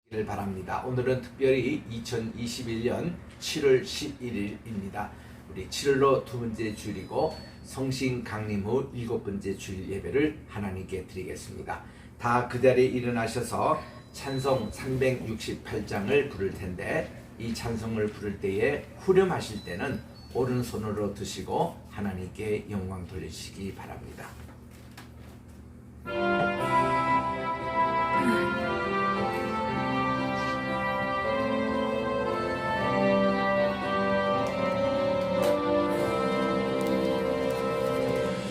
바랍니다. 오늘은 특별히 2021년 7월 11일입니다. 우리 7월로 두 번째 주일이고 성신 강림 후 7번째 주일 예배를 하나님께 드리겠습니다. 다 그 자리에 일어나셔서 찬송 368장을 부를 텐데, 이 찬송을 부를 때에 후렴하실 때는 오른손으로 드시고 하나님께 영광 돌리시기 바랍니다.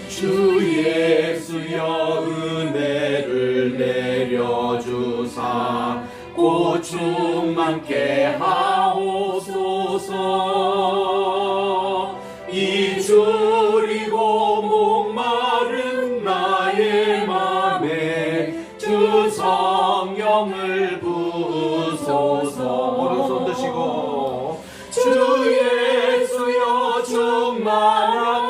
주 예수여 은혜를 내려주사 고충 많게 하옵소서. 이주리고 목마른 나의 맘에 주 성령을 부으소서. 오른손 드시고 주 예수여 충만한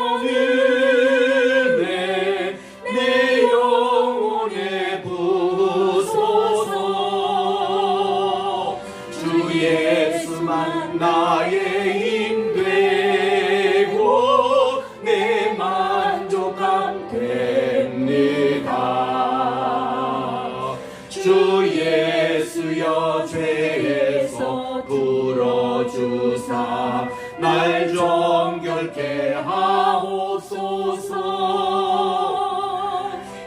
나의 힘 되고 내 만족함 됩니다. 주 예수여 죄에서 풀어주사 날 정결케 하옵소서.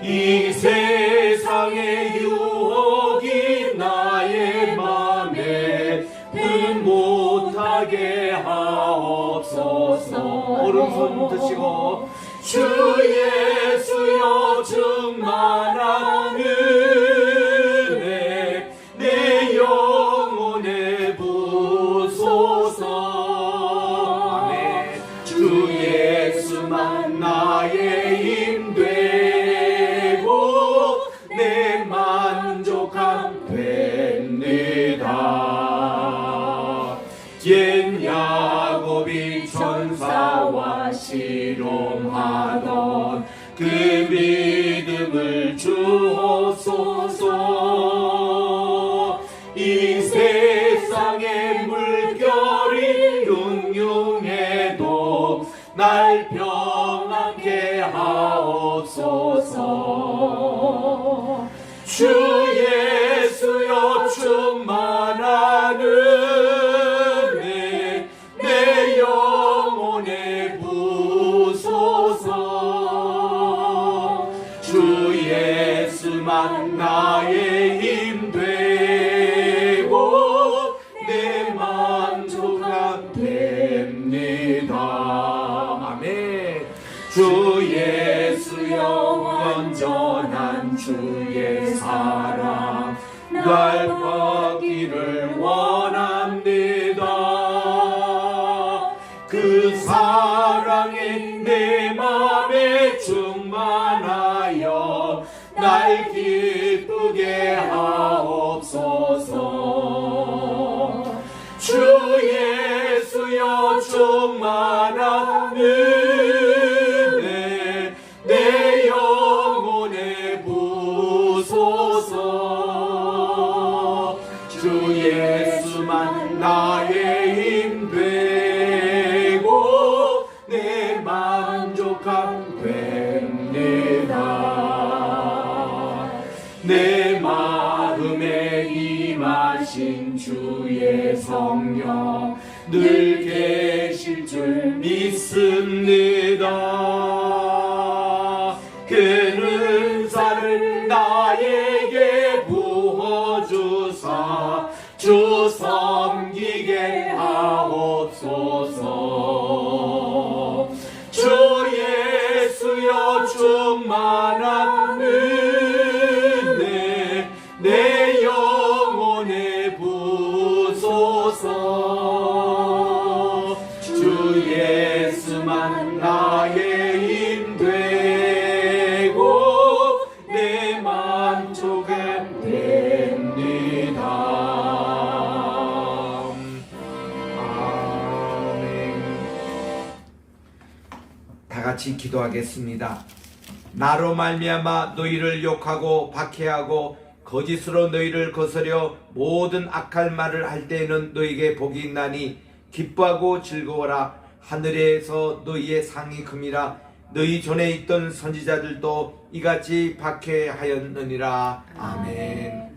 이 세상의 유혹이 나의 맘에 못하게 하옵소서. 오른손 드시고 주 예수여 충만한 은혜 내 영혼에 부소서. 아멘. 주 예수만 나의 힘 되고 내 만족함 됩니다. 옛 야곱이 천사와 실험하던 그 믿음을 주옵소서. 이 세상의 물결이 융융해도 날 평안케 하옵소서. 주 예수여 충만한 은혜 내 영혼에 부소서. 주 예수만 나의 힘 되고 내 만족함 됩니다. 아멘. 주 예수여 온전한 주의 사랑 날 받기를 원합니다. 그 사랑에 내 맘에 충만하여 날 기쁘게 하옵소서. 주 예수여 충만한 은혜 내 영혼에 부소서. 주 예수만 나의 힘 되고 내 만족함 됩니다. 내 마음에 임하신 주의 성령 늘 계실 줄 믿습니다. 그 은사를 나에게 부어주사 주 섬기게 하옵소서. 주 예수여 충만한 은혜 내 영혼에 부소서. 주 예수만 나의 힘 되고 내 만족은 됩니다. 아멘. 다 같이 기도하겠습니다. 나로 말미암아 너희를 욕하고 박해하고 거짓으로 너희를 거스려 모든 악할 말을 할 때에는 너희에게 복이 있나니 기뻐하고 즐거워라. 하늘에서 너희의 상이 금이라. 너희 전에 있던 선지자들도 이같이 박해하였느니라. 아멘.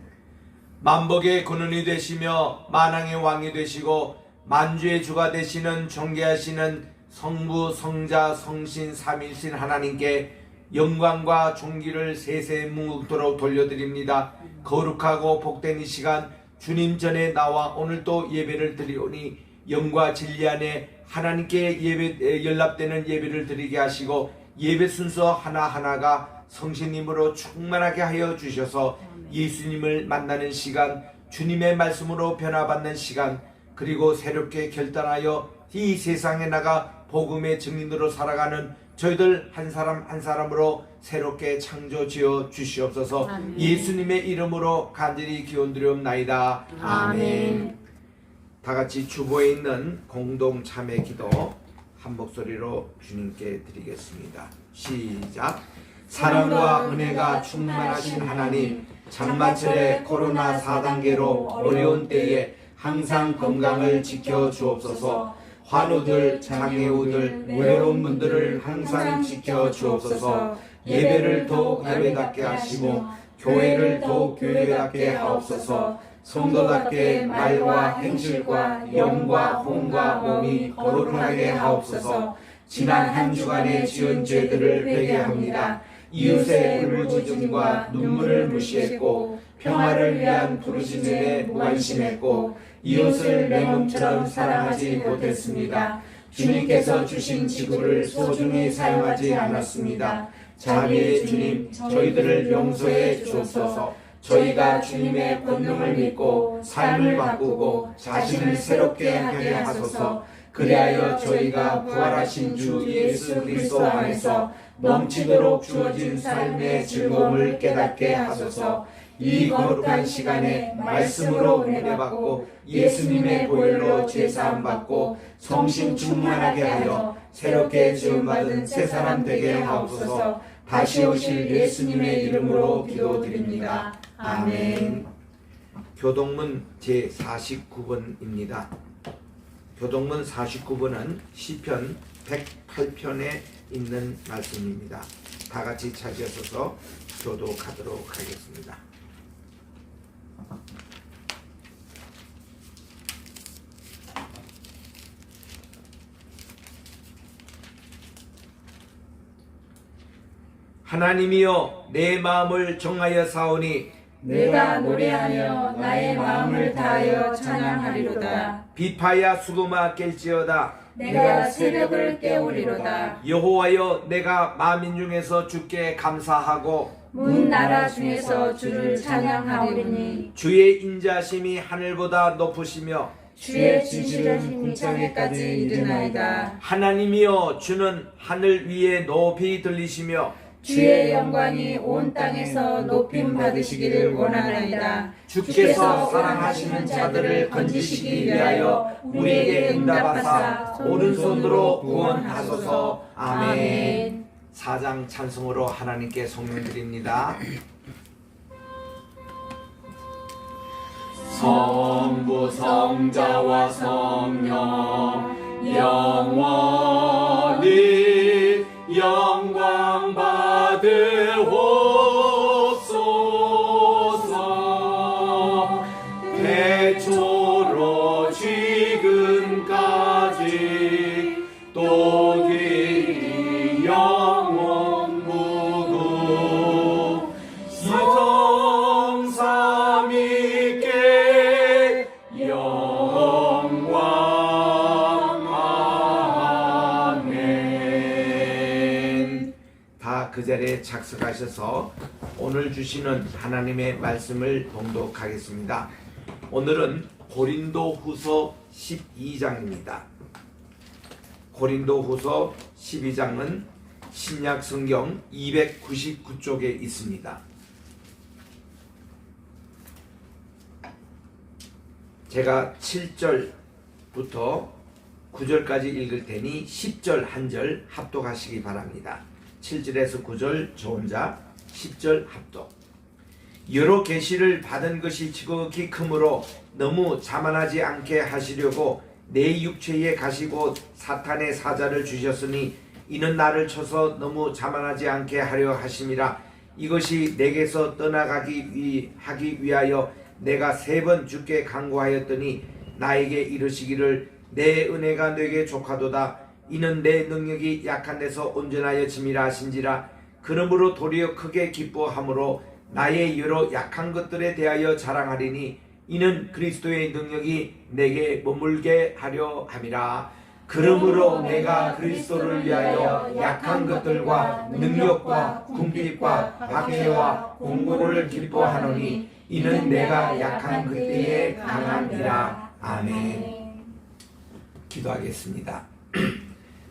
만복의 근원이 되시며 만왕의 왕이 되시고 만주의 주가 되시는 존귀하시는 성부 성자 성신 삼위일신 하나님께 영광과 존귀를 세세무토록 돌려드립니다. 거룩하고 복된 이 시간 주님 전에 나와 오늘도 예배를 드리오니 영과 진리 안에 하나님께 연락되는 예배를 드리게 하시고 예배 순서 하나하나가 성신님으로 충만하게 하여 주셔서 예수님을 만나는 시간, 주님의 말씀으로 변화받는 시간, 그리고 새롭게 결단하여 이 세상에 나가 복음의 증인으로 살아가는 저희들 한 사람 한 사람으로 새롭게 창조지어 주시옵소서. 아멘. 예수님의 이름으로 간절히 기원드리옵나이다. 아멘. 다 같이 주보에 있는 공동 참회 기도 한 목소리로 주님께 드리겠습니다. 시작. 사랑과 은혜가 충만하신 하나님, 장마철의 코로나 4단계로 어려운 때에 항상 건강을 지켜 주옵소서. 환우들, 장애우들, 외로운 분들을 항상 지켜 주옵소서. 예배를 더욱 예배답게 하시고 교회를 더욱 교회답게 하옵소서. 성도답게 말과 행실과 영과 혼과 몸이 거룩하게 하옵소서. 지난 한 주간의 지은 죄들을 회개합니다. 이웃의 울부짖음과 눈물을 무시했고 평화를 위한 부르짖음에 무관심했고 이웃을 내 몸처럼 사랑하지 못했습니다. 주님께서 주신 지구를 소중히 사용하지 않았습니다. 자비의 주님, 저희들을 용서해 주옵소서. 저희가 주님의 권능을 믿고 삶을 바꾸고 자신을 새롭게 하게 하소서. 그리하여 저희가 부활하신 주 예수 그리스도 안에서 넘치도록 주어진 삶의 즐거움을 깨닫게 하소서. 이 거룩한 시간에 말씀으로 은혜받고 예수님의 보혈로 제사함받고 성신 충만하게 하여 새롭게 지음받은 새 사람 되게 하옵소서. 다시 오실 예수님의 이름으로 기도드립니다. 아멘. 교동문 제49번입니다. 교동문 49번은 시편 108편에 있는 말씀입니다. 다 같이 찾으셔서 교독하도록 하겠습니다. 하나님이여 내 마음을 정하여 사오니 내가 노래하며 나의 마음을 다하여 찬양하리로다. 비파야 수금아 깰지어다. 내가 새벽을 깨우리로다. 여호와여 내가 만민 중에서 주께 감사하고 문 나라 중에서 주를 찬양하오리니 주의 인자심이 하늘보다 높으시며 주의 진실은 궁창에까지 이르나이다. 하나님이여 주는 하늘 위에 높이 들리시며 주의 영광이 온 땅에서 높임 받으시기를 원하나이다. 주께서 사랑하시는 자들을 건지시기 위하여 우리에게 응답하사 오른손으로 구원하소서. 아멘. 사장 찬송으로 하나님께 성명드립니다. 성부 성자와 성령 영원히 영광 받으옵소서. 태초로 지금까지 또 길이 영원 무궁 성삼위께 영광. 아멘. 다 그 자리에 착석하셔서 오늘 주시는 하나님의 말씀을 봉독하겠습니다. 오늘은 고린도후서 12장입니다. 고린도후서 12장은 신약 성경 299쪽에 있습니다. 제가 7절부터 9절까지 읽을 테니 10절 한 절 합독하시기 바랍니다. 7절에서 9절 저 혼자, 10절 합독. 여러 계시를 받은 것이 지극히 크므로 너무 자만하지 않게 하시려고 내 육체에 가시고 사탄의 사자를 주셨으니 이는 나를 쳐서 너무 자만하지 않게 하려 하심이라. 이것이 내게서 떠나가기 하기 위하여 내가 3번 주께 간구하였더니 나에게 이르시기를 내 은혜가 네게 족하도다. 이는 내 능력이 약한 데서 온전하여 짐이라 하신지라. 그러므로 도리어 크게 기뻐함으로 나의 여러 약한 것들에 대하여 자랑하리니 이는 그리스도의 능력이 내게 머물게 하려 함이라. 그러므로 내가 그리스도를 위하여 약한 것들과 능력과 궁핍과 박해와 공고를 기뻐하노니 이는 내가 약한 그때에 강함이라. 아멘. 기도하겠습니다.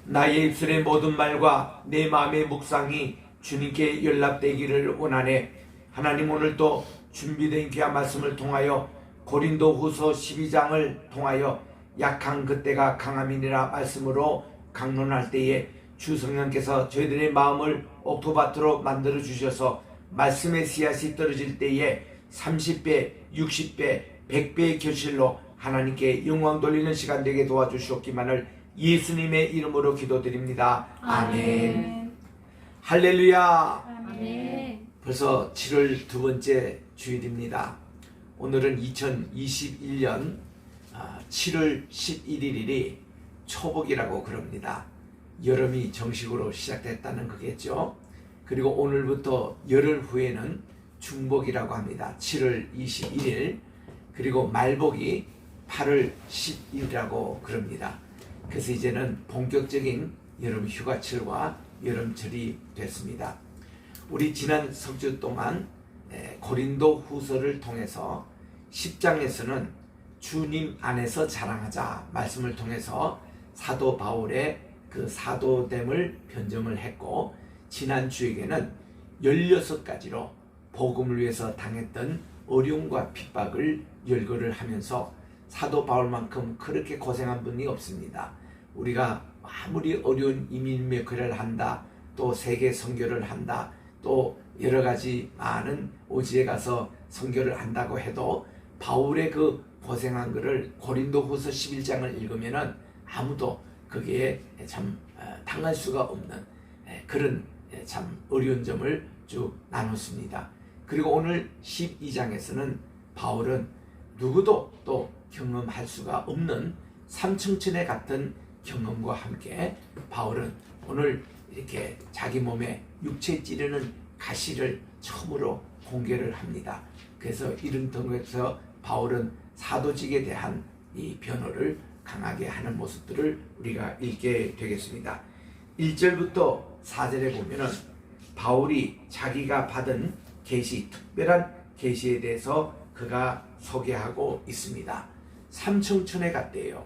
나의 입술의 모든 말과 내 마음의 묵상이 주님께 연락되기를 원하네. 하나님, 오늘도 준비된 귀한 말씀을 통하여 고린도후서 12장을 통하여 약한 그때가 강함이니라 말씀으로 강론할 때에 주 성령께서 저희들의 마음을 옥토밭으로 만들어 주셔서 말씀의 씨앗이 떨어질 때에 30배, 60배, 100배의 결실로 하나님께 영광 돌리는 시간 되게 도와주시옵기만을 예수님의 이름으로 기도드립니다. 아멘. 할렐루야. 아멘. 벌써 7월 두 번째 주일입니다. 오늘은 2021년 7월 11일이 초복이라고 그럽니다. 여름이 정식으로 시작됐다는 거겠죠. 그리고 오늘부터 열흘 후에는 중복이라고 합니다. 7월 21일. 그리고 말복이 8월 10일이라고 그럽니다. 그래서 이제는 본격적인 여름 휴가철과 여름철이 됐습니다. 우리 지난 석주 동안 고린도 후서를 통해서 10장에서는 주님 안에서 자랑하자 말씀을 통해서 사도 바울의 그 사도됨을 변증을 했고, 지난 주에게는 16가지로 복음을 위해서 당했던 어려움과 핍박을 열거를 하면서 사도 바울만큼 그렇게 고생한 분이 없습니다. 우리가 아무리 어려운 이민 역할을 한다, 또 세계 선교를 한다, 또 여러 가지 많은 오지에 가서 선교를 한다고 해도 바울의 그 고생한 것을 고린도후서 11장을 읽으면은 아무도 거기에 참 당할 수가 없는 그런 참 어려운 점을 쭉 나눴습니다. 그리고 오늘 12장에서는 바울은 누구도 또 경험할 수가 없는 삼층천에 같은 경험과 함께 바울은 오늘 이렇게 자기 몸에 육체 찌르는 가시를 처음으로 공개를 합니다. 그래서 이런 통해서 바울은 사도직에 대한 이 변호를 강하게 하는 모습들을 우리가 읽게 되겠습니다. 1절부터 4절에 보면은 바울이 자기가 받은 계시, 특별한 계시에 대해서 그가 소개하고 있습니다. 삼층천에 갔대요.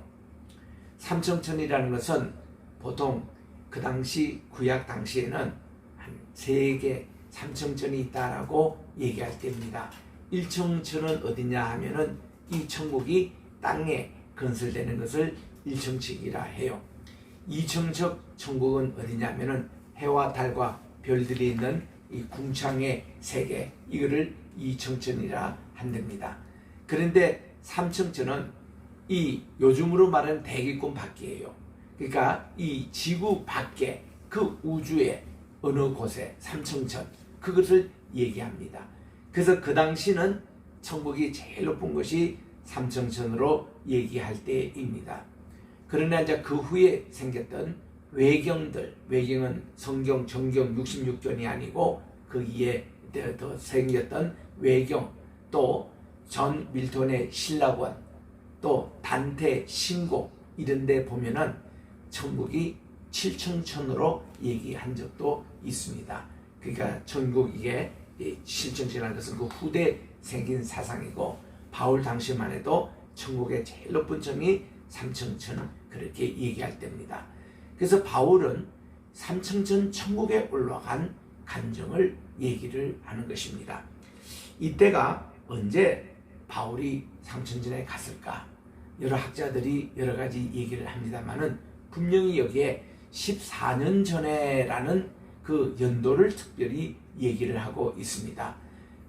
삼층천이라는 것은 보통 그 당시 구약 당시에는 한 3개 삼층천이 있다라고 얘기할 때입니다. 1층천은 어디냐 하면은 이 천국이 땅에 건설되는 것을 1층측이라 해요. 2층측 천국은 어디냐면은 해와 달과 별들이 있는 이 궁창의 세계, 이거를 2층천이라 한답니다. 그런데 3층천은 이 요즘으로 말하는 대기권 밖이에요. 그러니까 이 지구 밖에 그 우주의 어느 곳에 3층천, 그것을 얘기합니다. 그래서 그 당시는 천국이 제일 높은 것이 3층천으로 얘기할 때입니다. 그러나 이제 그 후에 생겼던 외경들, 외경은 성경 정경 66권이 아니고 그 이에 더 생겼던 외경, 또 전 밀톤의 신라권, 또 단테 신곡, 이런 데 보면은 천국이 7층천으로 얘기한 적도 있습니다. 그러니까 천국, 이게 7층천이라는 것은 그 후대 생긴 사상이고, 바울 당시만 해도 천국의 제일 높은 층이 3층천, 그렇게 얘기할 때입니다. 그래서 바울은 3층천 천국에 올라간 감정을 얘기를 하는 것입니다. 이때가 언제 바울이 3층천에 갔을까? 여러 학자들이 여러 가지 얘기를 합니다만은 분명히 여기에 14년 전에라는 그 연도를 특별히 얘기를 하고 있습니다.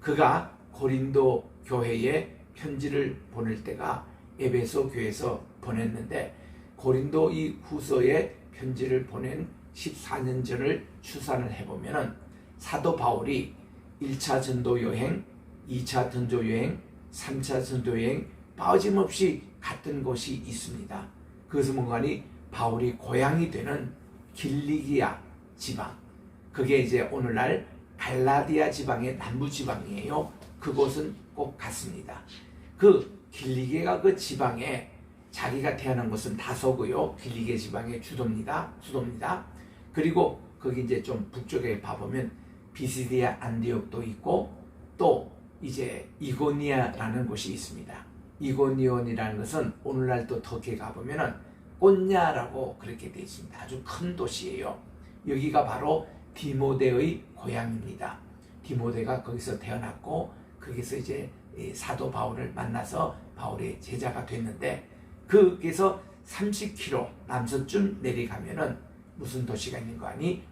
그가 고린도 교회에 편지를 보낼 때가 에베소 교회에서 보냈는데, 고린도 이 후서에 편지를 보낸 14년 전을 추산을 해보면은 사도 바울이 1차 전도 여행, 2차 전도 여행, 3차 전도 여행 빠짐없이 갔던 곳이 있습니다. 그것은 뭔가니 바울이 고향이 되는 길리기아 지방, 그게 이제 오늘날 갈라디아 지방의 남부 지방이에요. 그곳은 꼭 갔습니다. 그 길리기아 그 지방에 자기가 태어난 곳은 다소고요. 길리기아 지방의 수도입니다. 그리고 거기 이제 좀 북쪽에 봐보면 비시디아 안디옥도 있고, 또 이제 이고니아라는 곳이 있습니다. 이고니온이라는 것은 오늘날 또 터키에 가보면은 꽃냐라고 그렇게 되어 있습니다. 아주 큰 도시예요. 여기가 바로 디모데의 고향입니다. 디모데가 거기서 태어났고, 거기서 이제 사도 바울을 만나서 바울의 제자가 됐는데, 거기서 30km 남서쯤 내려가면은 무슨 도시가 있는 거 아니?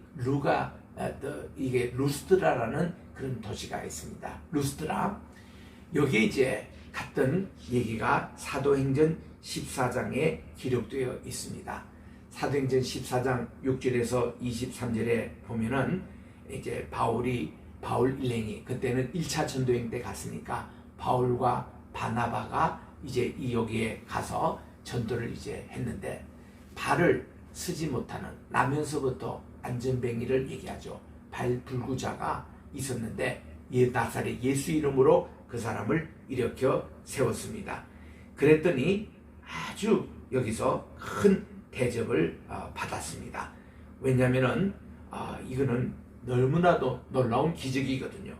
이게 루스트라라는 그런 도시가 있습니다. 루스트라. 여기 이제 갔던 얘기가 사도행전 14장에 기록되어 있습니다. 사도행전 14장 6절에서 23절에 보면은 이제 바울 일행이 그때는 1차 전도행 때 갔으니까 바울과 바나바가 이제 여기에 가서 전도를 이제 했는데, 발을 쓰지 못하는, 나면서부터 안전뱅이를 얘기하죠. 발불구자가 있었는데 나사렛 예수 이름으로 그 사람을 일으켜 세웠습니다. 그랬더니 아주 여기서 큰 대접을 받았습니다. 왜냐하면은 이거는 너무나도 놀라운 기적이거든요.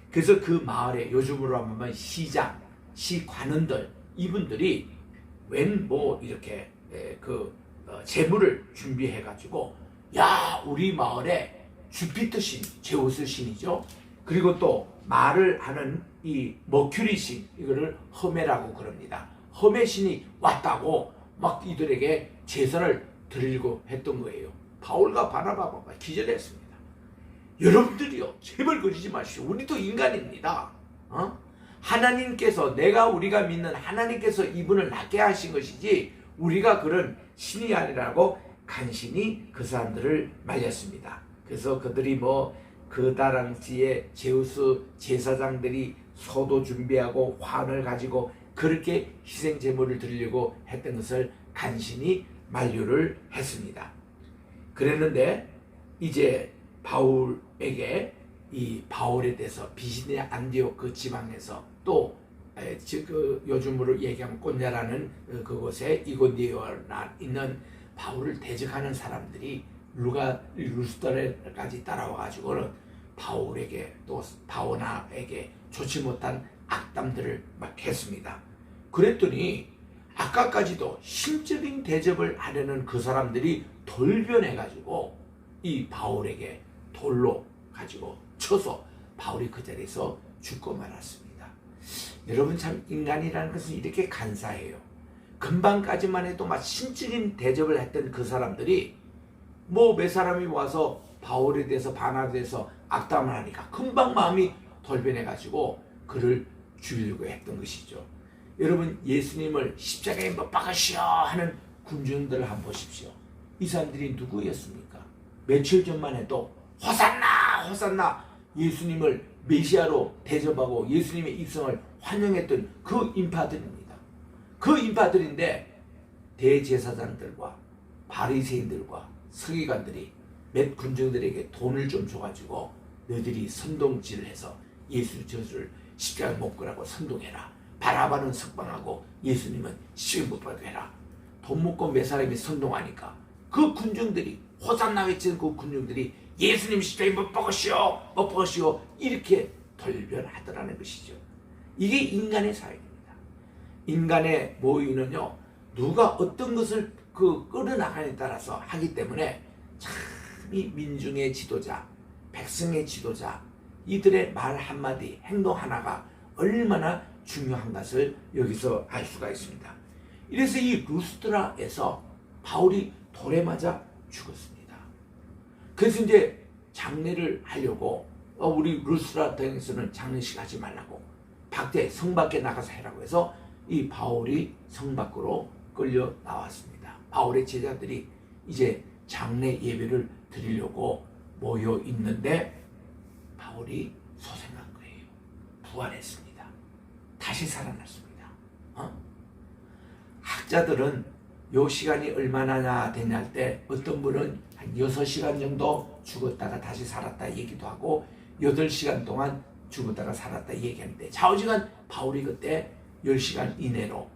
그래서 그 마을에 요즘으로 하면 시장, 시관원들, 이분들이 웬 이렇게 재물을 준비해가지고, 야, 우리 마을에 주피터 신, 제우스 신이죠. 그리고 또 말을 하는 이 머큐리 신, 이거를 허메라고 그럽니다. 허메 신이 왔다고 막 이들에게 제사를 드리려고 했던 거예요. 바울과 바나바가 기절했습니다. 여러분들이요, 제발 그러지 마시오. 우리도 인간입니다. 하나님께서, 우리가 믿는 하나님께서 이분을 낫게 하신 것이지 우리가 그런 신이 아니라고 간신히 그 사람들을 말렸습니다. 그래서 그들이 그 당시에 제우스 제사장들이 소도 준비하고 환을 가지고 그렇게 희생 제물을 드리려고 했던 것을 간신히 만류를 했습니다. 그랬는데 이제 바울에게 이 바울에 대해서 비시디아 안디옥 그 지방에서 또 요즘으로 얘기하면 꽃냐라는 그곳에 이고니오나 있는 바울을 대적하는 사람들이 루스트라까지 따라와가지고는 바울에게 또 바오나에게 좋지 못한 악담들을 막 했습니다. 그랬더니 아까까지도 심적인 대접을 하려는 그 사람들이 돌변해가지고 이 바울에게 돌로 가지고 쳐서 바울이 그 자리에서 죽고 말았습니다. 여러분, 참 인간이라는 것은 이렇게 간사해요. 금방까지만 해도 막 신적인 대접을 했던 그 사람들이 몇 사람이 와서 바울에 대해서 바나바에 대해서 악담을 하니까 금방 마음이 돌변해가지고 그를 죽이려고 했던 것이죠. 여러분, 예수님을 십자가에 못 박으시오 하는 군중들을 한번 보십시오. 이 사람들이 누구였습니까? 며칠 전만 해도 호산나 호산나 예수님을 메시아로 대접하고 예수님의 입성을 환영했던 그 인파들입니다. 그 인파들인데 대제사장들과 바리새인들과 서기관들이 몇 군중들에게 돈을 좀 줘가지고 너희들이 선동질을 해서 예수 저주를 십자가에 못 가라고 선동해라. 바라바는 석방하고 예수님은 십자가에 못 박게 해라. 돈 먹고 몇 사람이 선동하니까 그 군중들이, 호산나 외치는 그 군중들이 예수님 십자가에 못 박으시오 못 박으시오 이렇게 돌변하더라는 것이죠. 이게 인간의 사회입니다. 인간의 모의는요, 누가 어떤 것을 끌어나가냐에 따라서 하기 때문에 참 이 민중의 지도자, 백성의 지도자, 이들의 말 한마디, 행동 하나가 얼마나 중요한 것을 여기서 알 수가 있습니다. 이래서 이 루스트라에서 바울이 돌에 맞아 죽었습니다. 그래서 이제 장례를 하려고 우리 루스트라 등에서는 장례식 하지 말라고 밖에 성 밖에 나가서 해라고 해서 이 바울이 성 밖으로 끌려 나왔습니다. 바울의 제자들이 이제 장례 예배를 드리려고 모여 있는데 바울이 소생한 거예요. 부활했습니다. 다시 살아났습니다. 학자들은 요 시간이 얼마나 되냐 할 때 어떤 분은 한 6시간 정도 죽었다가 다시 살았다 얘기도 하고 8시간 동안 죽었다가 살았다 얘기하는데 좌우지간 바울이 그때 10시간 이내로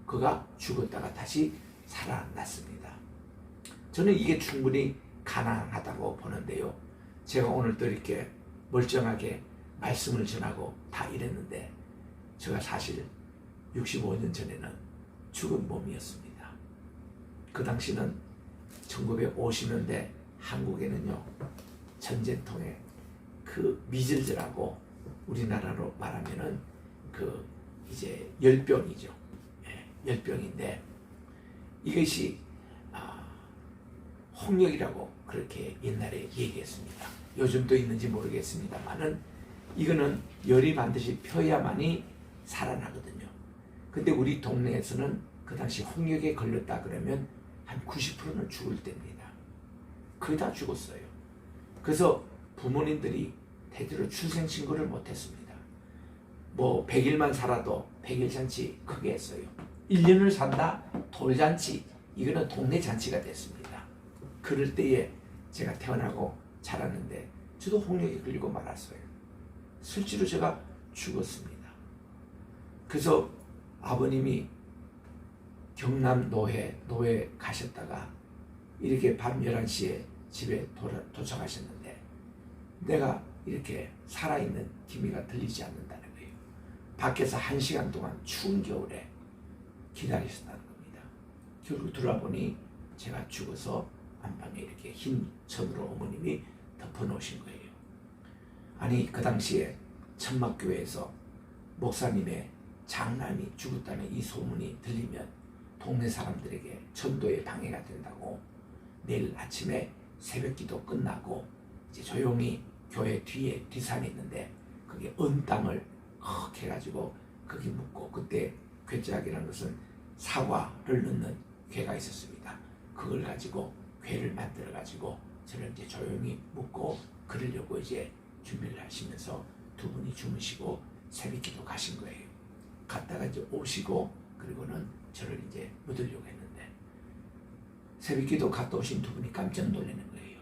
그가 죽었다가 다시 살아났습니다. 저는 이게 충분히 가능하다고 보는데요. 제가 오늘 또 이렇게 멀쩡하게 말씀을 전하고 다 이랬는데 제가 사실 65년 전에는 죽은 몸이었습니다. 그 당시는 1950년대 한국에는요, 전쟁통에 그 미즐즈라고 우리나라로 말하면은 그 이제 열병이죠. 열병인데 이것이 홍역이라고 그렇게 옛날에 얘기했습니다. 요즘도 있는지 모르겠습니다만은 이거는 열이 반드시 펴야만이 살아나거든요. 근데 우리 동네에서는 그 당시 홍역에 걸렸다 그러면 한 90%는 죽을 때입니다. 거의 다 죽었어요. 그래서 부모님들이 대대로 출생신고를 못했습니다. 뭐 100일만 살아도 100일 잔치 크게 했어요. 1년을 산다? 돌잔치. 이거는 동네 잔치가 됐습니다. 그럴 때에 제가 태어나고 자랐는데 저도 홍역에 걸리고 말았어요. 실제로 제가 죽었습니다. 그래서 아버님이 경남 노회 가셨다가 이렇게 밤 11시에 집에 도착하셨는데 내가 이렇게 살아있는 기미가 들리지 않는다는 거예요. 밖에서 1시간 동안 추운 겨울에 기다리셨다는 겁니다. 결국 들어보니 제가 죽어서 안방에 이렇게 흰 천으로 어머님이 덮어놓으신 거예요. 아니 그 당시에 천막교회에서 목사님의 장남이 죽었다는 이 소문이 들리면 동네 사람들에게 전도에 방해가 된다고 내일 아침에 새벽기도 끝나고 이제 조용히 교회 뒤에 뒷산에 있는데 그게 은땅을 헉 해가지고 거기 묻고 그때 괴짝이라는 것은 사과를 넣는 괴가 있었습니다. 그걸 가지고 괴를 만들어 가지고 저를 이제 조용히 묻고 그러려고 이제 준비를 하시면서 두 분이 주무시고 새벽기도 가신 거예요. 갔다가 이제 오시고 그리고는 저를 이제 묻으려고 했는데 새벽기도 갔다 오신 두 분이 깜짝 놀라는 거예요.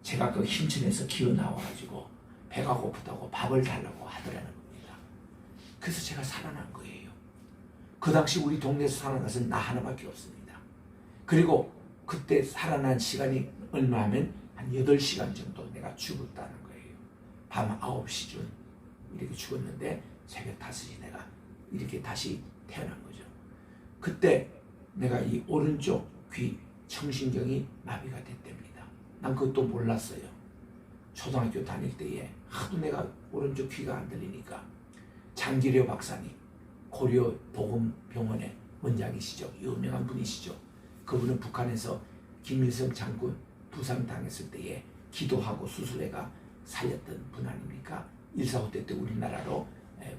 제가 그 힘천에서 기어 나와가지고 배가 고프다고 밥을 달라고 하더라는 겁니다. 그래서 제가 살아난 거예요. 그 당시 우리 동네에서 살아난 것은 나 하나밖에 없습니다. 그리고 그때 살아난 시간이 얼마 하면 한 8시간 정도 내가 죽었다는 거예요. 밤 9시쯤 이렇게 죽었는데 새벽 5시 내가 이렇게 다시 태어난 거죠. 그때 내가 이 오른쪽 귀 청신경이 마비가 됐답니다. 난 그것도 몰랐어요. 초등학교 다닐 때에 하도 내가 오른쪽 귀가 안 들리니까 장기려 박사님, 고려 보건병원의 원장이시죠. 유명한 분이시죠. 그분은 북한에서 김일성 장군 부상당했을 때에 기도하고 수술해가 살렸던 분 아닙니까? 1.4.5 때 우리나라로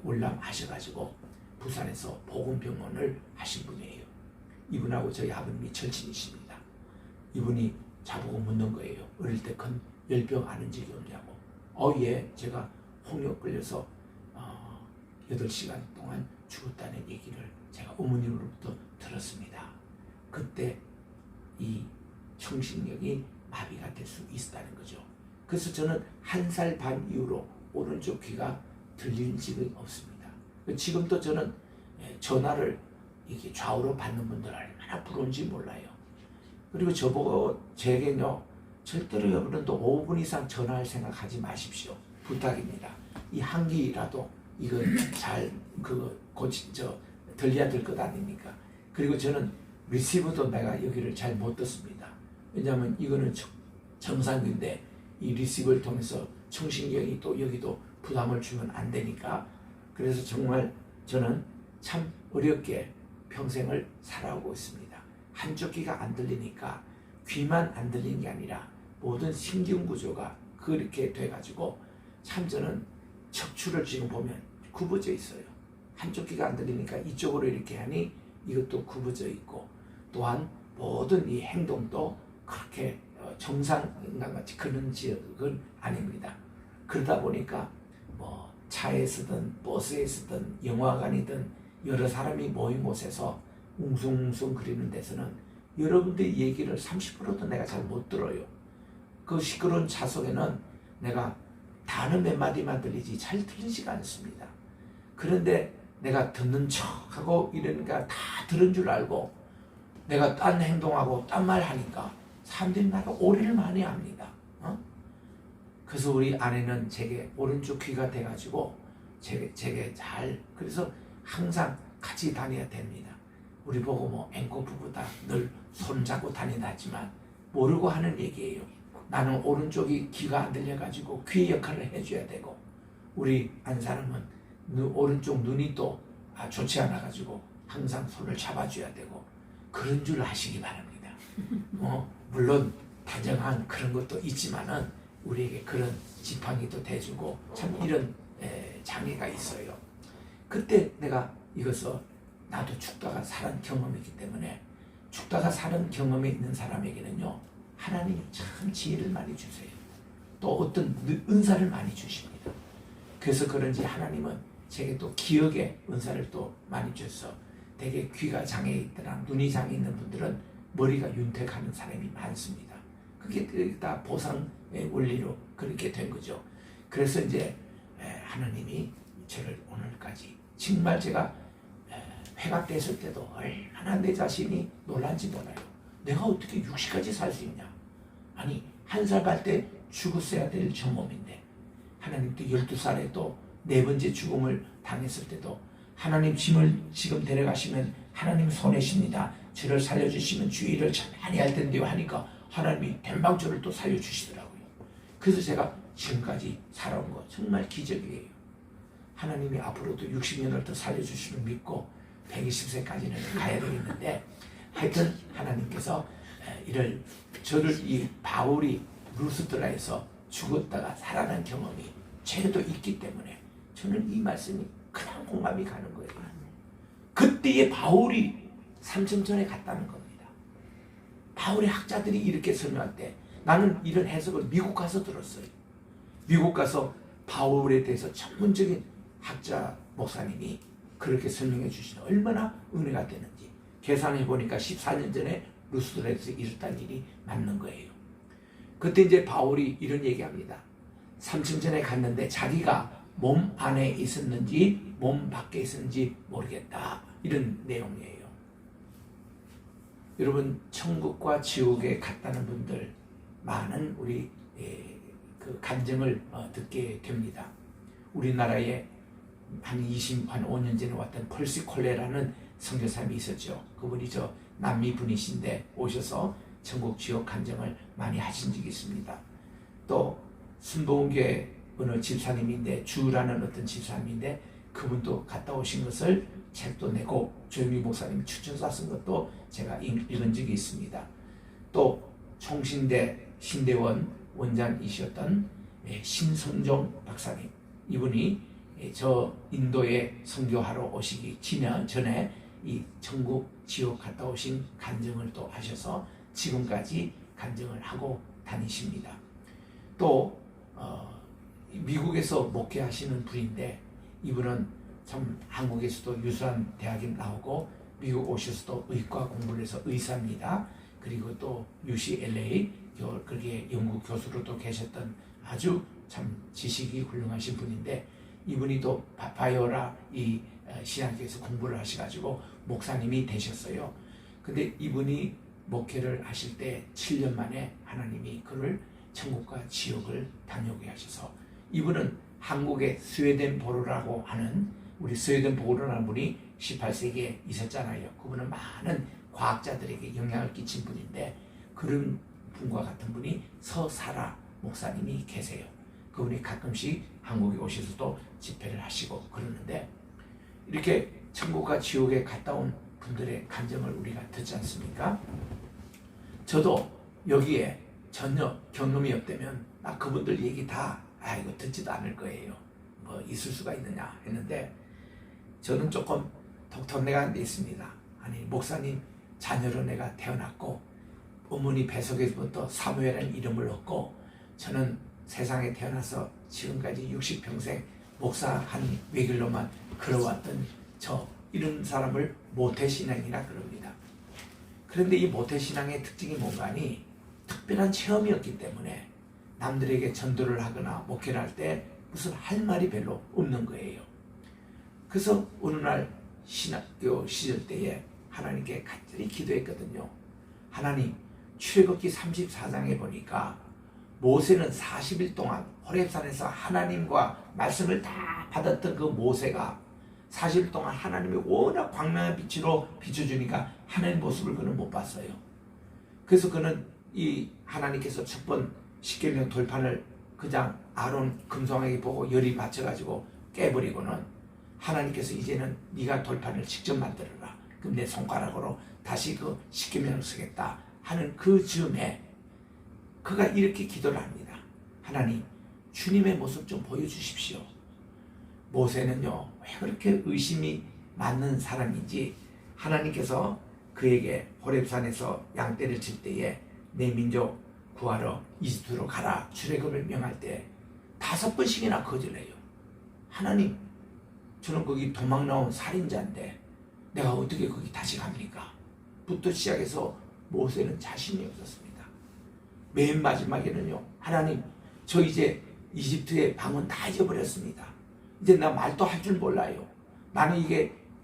월남하셔가지고 부산에서 보건병원을 하신 분이에요. 이분하고 저희 아버님이 절친이십니다. 이분이 자보고 묻는 거예요. 어릴 때 큰 열병 아는 적이 없냐고. 예, 제가 홍역 걸려서 8시간 동안 죽었다는 얘기를 제가 어머님으로부터 들었습니다. 그때 이 청신경이 마비가 될 수 있다는 거죠. 그래서 저는 1살 반 이후로 오른쪽 귀가 들리는 적이 없습니다. 지금도 저는 전화를 이렇게 좌우로 받는 분들 얼마나 부러운지 몰라요. 그리고 저보고 제게요, 절대로 여러분도 5분 이상 전화할 생각하지 마십시오. 부탁입니다. 이 한기라도 이거 잘 들려야 될 것 아닙니까? 그리고 저는 리시버도 내가 여기를 잘 못 듣습니다. 왜냐하면 이거는 정상인데 이 리시버를 통해서 청신경이 또 여기도 부담을 주면 안 되니까. 그래서 정말 저는 참 어렵게 평생을 살아오고 있습니다. 한쪽 귀가 안 들리니까 귀만 안 들리는 게 아니라 모든 신경구조가 그렇게 돼가지고 참 저는 척추를 지금 보면 굽어져 있어요. 한쪽 귀가 안 들리니까 이쪽으로 이렇게 하니 이것도 굽어져 있고, 또한 모든 이 행동도 그렇게 정상인간 같이 그런 지역은 아닙니다. 그러다 보니까 뭐 차에 서든 버스에 서든 영화관이든 여러 사람이 모인 곳에서 웅숭웅숭 거리는 데서는 여러분들의 얘기를 30%도 내가 잘 못 들어요. 그 시끄러운 차 속에는 내가 단어 몇 마디만 들리지 잘 들리지가 않습니다. 그런데 내가 듣는 척하고 이러니까 다 들은 줄 알고 내가 딴 행동하고 딴 말 하니까 사람들이 나를 오해를 많이 합니다. 그래서 우리 아내는 제게 오른쪽 귀가 돼가지고 제게 잘, 그래서 항상 같이 다녀야 됩니다. 우리 보고 뭐 앵꼬 부부다 늘 손잡고 다니다 하지만 모르고 하는 얘기예요. 나는 오른쪽이 귀가 안 들려가지고 귀 역할을 해줘야 되고, 우리 안 사람은 오른쪽 눈이 또 좋지 않아가지고 항상 손을 잡아줘야 되고, 그런 줄 아시기 바랍니다. 물론 다정한 그런 것도 있지만은 우리에게 그런 지팡이도 대주고 참 이런 장애가 있어요. 그때 내가 이것을 나도 죽다가 사는 경험이기 때문에, 죽다가 사는 경험이 있는 사람에게는요 하나님이 참 지혜를 많이 주세요. 또 어떤 은사를 많이 주십니다. 그래서 그런지 하나님은 제게 또 기억의 은사를 또 많이 줘서, 되게 귀가 장애 있거나 눈이 장애 있는 분들은 머리가 윤택하는 사람이 많습니다. 그게 다 보상의 원리로 그렇게 된 거죠. 그래서 이제 하나님이 저를 오늘까지 정말 제가 회각됐을 때도 얼마나 내 자신이 놀란지 몰라요. 내가 어떻게 60까지 살 수 있냐. 아니, 1살 갈 때 죽었어야 될 저 몸인데, 하나님 또 12살에 또 4번째 죽음을 당했을 때도 하나님 짐을 지금 데려가시면 하나님 손해십니다. 저를 살려주시면 주의를 참 많이 할 텐데요 하니까 하나님이 대방주를 또 살려주시더라고요. 그래서 제가 지금까지 살아온 거 정말 기적이에요. 하나님이 앞으로도 60년을 더 살려주시는 믿고 120세까지는 가야 되겠는데, 하여튼 하나님께서 저를 이 바울이 루스드라에서 죽었다가 살아난 경험이 제도 있기 때문에 저는 이 말씀이 그냥 공감이 가는 거예요. 그때의 바울이 3천 전에 갔다는 겁니다. 바울의 학자들이 이렇게 설명할 때 나는 이런 해석을 미국 가서 들었어요. 미국 가서 바울에 대해서 전문적인 학자 목사님이 그렇게 설명해 주시는 얼마나 은혜가 되는지 계산해 보니까 14년 전에 루스드라에서 일어난 일이 맞는 거예요. 그때 이제 바울이 이런 얘기합니다. 3천 전에 갔는데 자기가 몸 안에 있었는지 몸 밖에 있었는지 모르겠다, 이런 내용이에요. 여러분, 천국과 지옥에 갔다는 분들 많은 우리 그 간증을 듣게 됩니다. 우리나라에 한 5년 전에 왔던 펄시 콜레라는 선교사님이 있었죠. 그분이 저 남미 분이신데 오셔서 천국 지옥 간증을 많이 하신 적이 있습니다. 또 순복음교회 어느 집사님인데, 주라는 어떤 집사님인데 그분도 갔다 오신 것을 책도 내고 조영미 목사님이 추천사 쓴 것도 제가 읽은 적이 있습니다. 또 총신대 신대원 원장이셨던 신성종 박사님, 이분이 저 인도에 선교하러 오시기 전에 이 천국 지옥 갔다 오신 간증을 또 하셔서 지금까지 간증을 하고 다니십니다. 또 미국에서 목회하시는 분인데, 이분은 참 한국에서도 유수한 대학에 나오고 미국 오셔서도 의과 공부를 해서 의사입니다. 그리고 또 UCLA 그게 연구 교수로도 계셨던 아주 참 지식이 훌륭하신 분인데, 이분이 또 바이오라 이 신학교에서 공부를 하셔가지고 목사님이 되셨어요. 근데 이분이 목회를 하실 때 7년 만에 하나님이 그를 천국과 지옥을 다녀오게 하셔서, 이분은 한국의 스웨덴 보르라고 하는, 우리 스웨덴 보르라는 분이 18세기에 있었잖아요. 그분은 많은 과학자들에게 영향을 끼친 분인데, 그런 분과 같은 분이 서사라 목사님이 계세요. 그분이 가끔씩 한국에 오셔서도 집회를 하시고 그러는데, 이렇게 천국과 지옥에 갔다 온 분들의 간증을 우리가 듣지 않습니까? 저도 여기에 전혀 경험이 없다면 나 그분들 얘기 다 이거 듣지도 않을 거예요. 뭐 있을 수가 있느냐 했는데, 저는 조금 독특내가 있습니다. 아니 목사님 자녀로 내가 태어났고 어머니 뱃속에서부터 사무엘이라는 이름을 얻고 저는 세상에 태어나서 지금까지 60평생 목사한 외길로만 걸어왔던 저 이런 사람을 모태신앙이라 그럽니다. 그런데 이 모태신앙의 특징이 뭔가 하니 특별한 체험이었기 때문에 남들에게 전도를 하거나 목회를 할 때 무슨 할 말이 별로 없는 거예요. 그래서 어느 날 신학교 시절 때에 하나님께 간절히 기도했거든요. 하나님, 출애굽기 34장에 보니까 모세는 40일 동안 호렙산에서 하나님과 말씀을 다 받았던 그 모세가 40일 동안 하나님이 워낙 광명한 빛으로 비춰주니까 하나님 모습을 그는 못 봤어요. 그래서 그는 이 하나님께서 첫 번 십계명 돌판을 그냥 아론 금송아지 보고 열이 받쳐가지고 깨버리고는 하나님께서 이제는 네가 돌판을 직접 만들어라. 그럼 내 손가락으로 다시 그 십계명을 쓰겠다 하는 그 즈음에 그가 이렇게 기도를 합니다. 하나님, 주님의 모습 좀 보여주십시오. 모세는요, 왜 그렇게 의심이 많은 사람인지 하나님께서 그에게 호렙산에서 양떼를 칠 때에 내 민족 구하러 이집트로 가라 출애굽을 명할 때 5번씩이나 거절해요. 하나님, 저는 거기 도망 나온 살인자인데 내가 어떻게 거기 다시 갑니까? 부터 시작해서 모세는 자신이 없었습니다. 맨 마지막에는요, 하나님, 저 이제 이집트의 방언 다 잊어버렸습니다. 이제 나 말도 할 줄 몰라요. 나는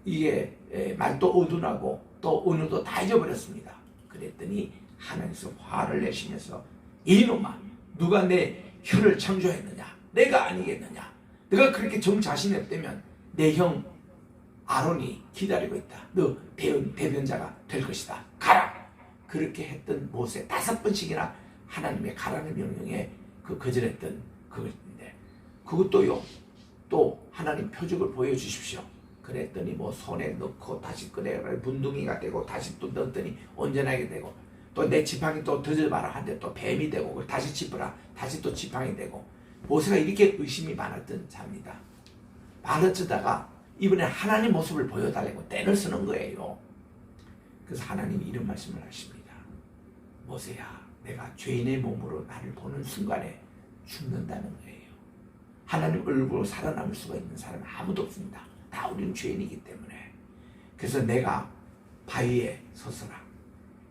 이게 말도 어둔하고 또 언어도 다 잊어버렸습니다. 그랬더니 하나님께서 화를 내시면서 이놈아, 누가 내 혀를 창조했느냐? 내가 아니겠느냐? 네가 그렇게 정 자신이 없다면 내 형 아론이 기다리고 있다. 너 대변자가 될 것이다. 가라! 그렇게 했던 모세 5번씩이나 하나님의 가라는 명령에 거절했던 그것인데, 그것도요, 또 하나님 표적을 보여주십시오. 그랬더니 뭐 손에 넣고 다시 꺼내 분둥이가 되고 다시 또 넣었더니 온전하게 되고 또 내 지팡이 또 던져봐라 하는데 또 뱀이 되고 다시 짚어라 다시 또 지팡이 되고. 모세가 이렇게 의심이 많았던 자입니다. 많아지다가 이번에 하나님 모습을 보여달라고 떼를 쓰는 거예요. 그래서 하나님이 이런 말씀을 하십니다. 모세야, 내가 죄인의 몸으로 나를 보는 순간에 죽는다는 거예요. 하나님 얼굴로 살아남을 수가 있는 사람은 아무도 없습니다. 다 우리는 죄인이기 때문에. 그래서 내가 바위에 서서라.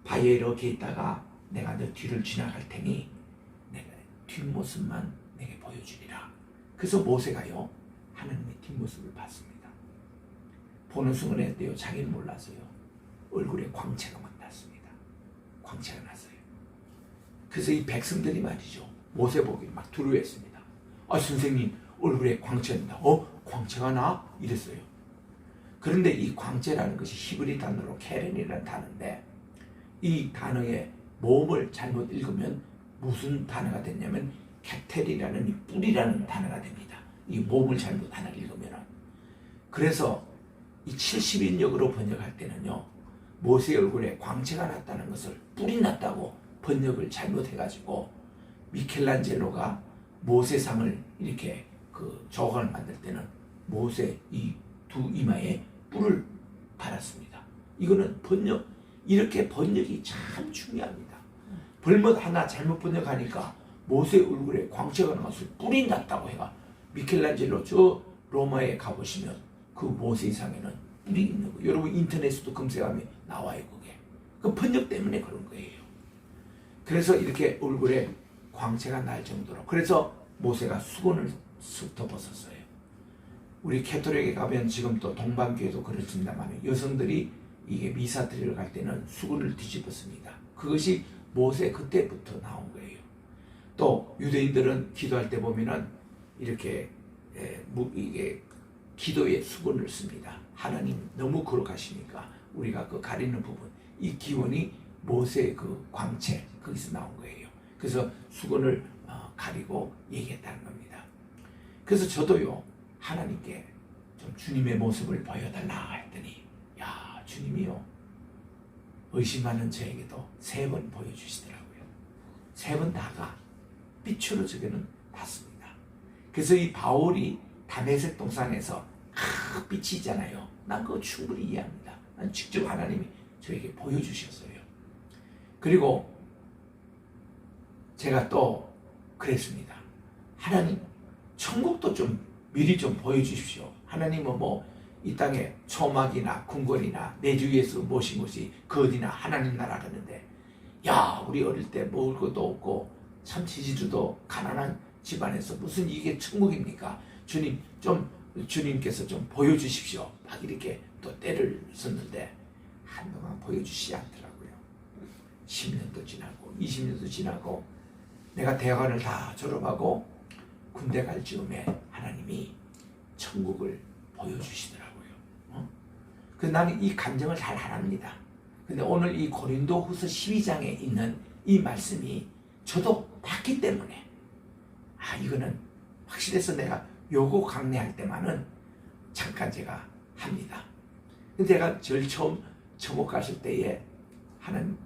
바위에 이렇게 있다가 내가 너 뒤를 지나갈 테니 내가 뒷모습만 내게 보여주리라. 그래서 모세가요, 하나님의 뒷모습을 봤습니다. 보는 순간에 어때요? 자기는 몰랐어요. 얼굴에 광채가 막 났습니다. 광채가 났어요. 그래서 이 백성들이 말이죠, 모세 보기를 막 두려워했습니다. 아, 선생님, 얼굴에 광채가 나. 광채가 나? 이랬어요. 그런데 이 광채라는 것이 히브리 단어로 케렌이라는 단어인데, 이 단어의 모음을 잘못 읽으면 무슨 단어가 됐냐면 케텔이라는 이 뿔이라는 단어가 됩니다. 이 모음을 잘못 하나 읽으면. 그래서 이 70인역으로 번역할 때는요, 모세의 얼굴에 광채가 났다는 것을 뿔이 났다고 번역을 잘못해가지고 미켈란젤로가 모세상을 이렇게 그 조각을 만들 때는 모세 이 두 이마에 뿔을 달았습니다. 이거는 이렇게 번역이 참 중요합니다. 벌못 하나 잘못 번역하니까 모세 얼굴에 광채가 나서 뿔이 났다고 해가 미켈란젤로 저 로마에 가보시면 그 모세상에는 뿔이 있는 거. 여러분 인터넷에도 검색하면 나와요. 그게 그 번역 때문에 그런 거예요. 그래서 이렇게 얼굴에 광채가 날 정도로. 그래서 모세가 수건을 쓱 덮었었어요. 우리 캐톨릭에 가면 지금 또 동방교회도 그렇습니다만 여성들이 이게 미사 드리러 갈 때는 수건을 뒤집었습니다. 그것이 모세 그때부터 나온 거예요. 또 유대인들은 기도할 때 보면은 이렇게 이게 기도에 수건을 씁니다. 하나님 너무 거룩하시니까 우리가 그 가리는 부분, 이 기원이 모세의 그 광채 거기서 나온 거예요. 그래서 수건을 가리고 얘기했다는 겁니다. 그래서 저도요, 하나님께 좀 주님의 모습을 보여달라 했더니, 야, 주님이요, 의심하는 저에게도 3번 보여주시더라고요. 3번 다가 빛으로 저게는 봤습니다. 그래서 이 바울이 다메섹 동산에서 그 빛이 있잖아요. 난 그거 충분히 이해합니다. 난 직접 하나님이 저에게 보여주셨어요. 그리고 제가 또 그랬습니다. 하나님, 천국도 좀 미리 좀 보여주십시오. 하나님은 뭐 이 땅에 초막이나 궁궐이나 내 주 예수 모신 곳이 그 어디나 하나님 나라 가는데, 야, 우리 어릴 때 먹을 것도 없고 참 지지주도 가난한 집안에서 무슨 이게 천국입니까? 주님께서 좀 보여주십시오. 막 이렇게 또 때를 썼는데 한동안 보여주시지 않더라고요. 10년도 지나고 20년도 지나고 내가 대학원을 다 졸업하고 군대 갈 즈음에 하나님이 천국을 보여주시더라고요. 나는 이 감정을 잘 안 합니다. 근데 오늘 이 고린도후서 12장에 있는 이 말씀이 저도 봤기 때문에 이거는 확실해서 내가 요거 강례할 때만은 잠깐 제가 합니다. 근데 제가 제일 처음 천국 갔을 때에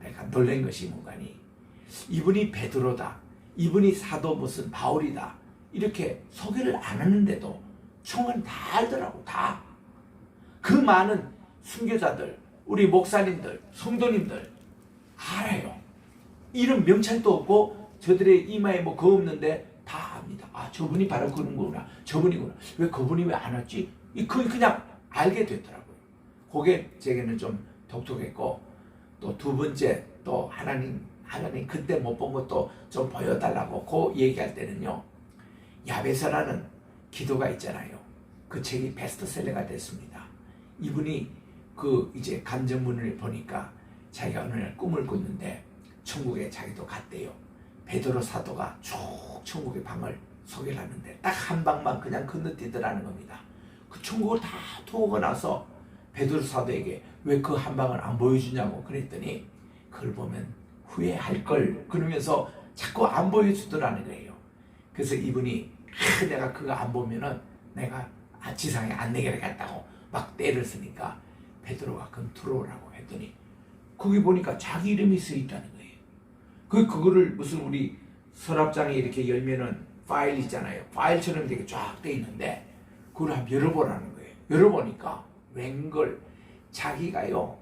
내가 놀란 것이 뭔가니, 이분이 베드로다, 이분이 사도 무슨 바울이다 이렇게 소개를 안 하는데도 총은 다 알더라고. 다. 그 많은 순교자들, 우리 목사님들, 성도님들 알아요. 이름 명찰도 없고 저들의 이마에 뭐 거 없는데 다 압니다. 저분이 바로 그런구나, 저분이구나. 왜 그분이 왜 안 왔지? 그냥 알게 되더라고요. 그게 제게는 좀 독특했고, 또 두 번째, 또 하나님 그때 못 본 것도 좀 보여달라고 그 얘기할 때는요, 야베서라는 기도가 있잖아요. 그 책이 베스트셀러가 됐습니다. 이분이 이제 감정문을 보니까 자기가 어느 날 꿈을 꿨는데 천국에 자기도 갔대요. 베드로 사도가 쭉 천국의 방을 소개를 하는데 딱 한 방만 그냥 건너뛰더라는 겁니다. 그 천국을 다 두고 나서 베드로 사도에게 왜 그 한 방을 안 보여주냐고 그랬더니, 그걸 보면 후회할 걸 그러면서 자꾸 안 보여주더라는 거예요. 그래서 이분이 내가 그거 안 보면은 내가 지상에 안 내려갔다고 막 때를 쓰니까 베드로가 그럼 들어오라고 했더니 거기 보니까 자기 이름이 써 있다는 거예요. 그거를 무슨 우리 서랍장에 이렇게 열면은 파일 있잖아요. 파일처럼 되게 쫙 돼 있는데 그걸 한번 열어보라는 거예요. 열어보니까 웬걸 자기가요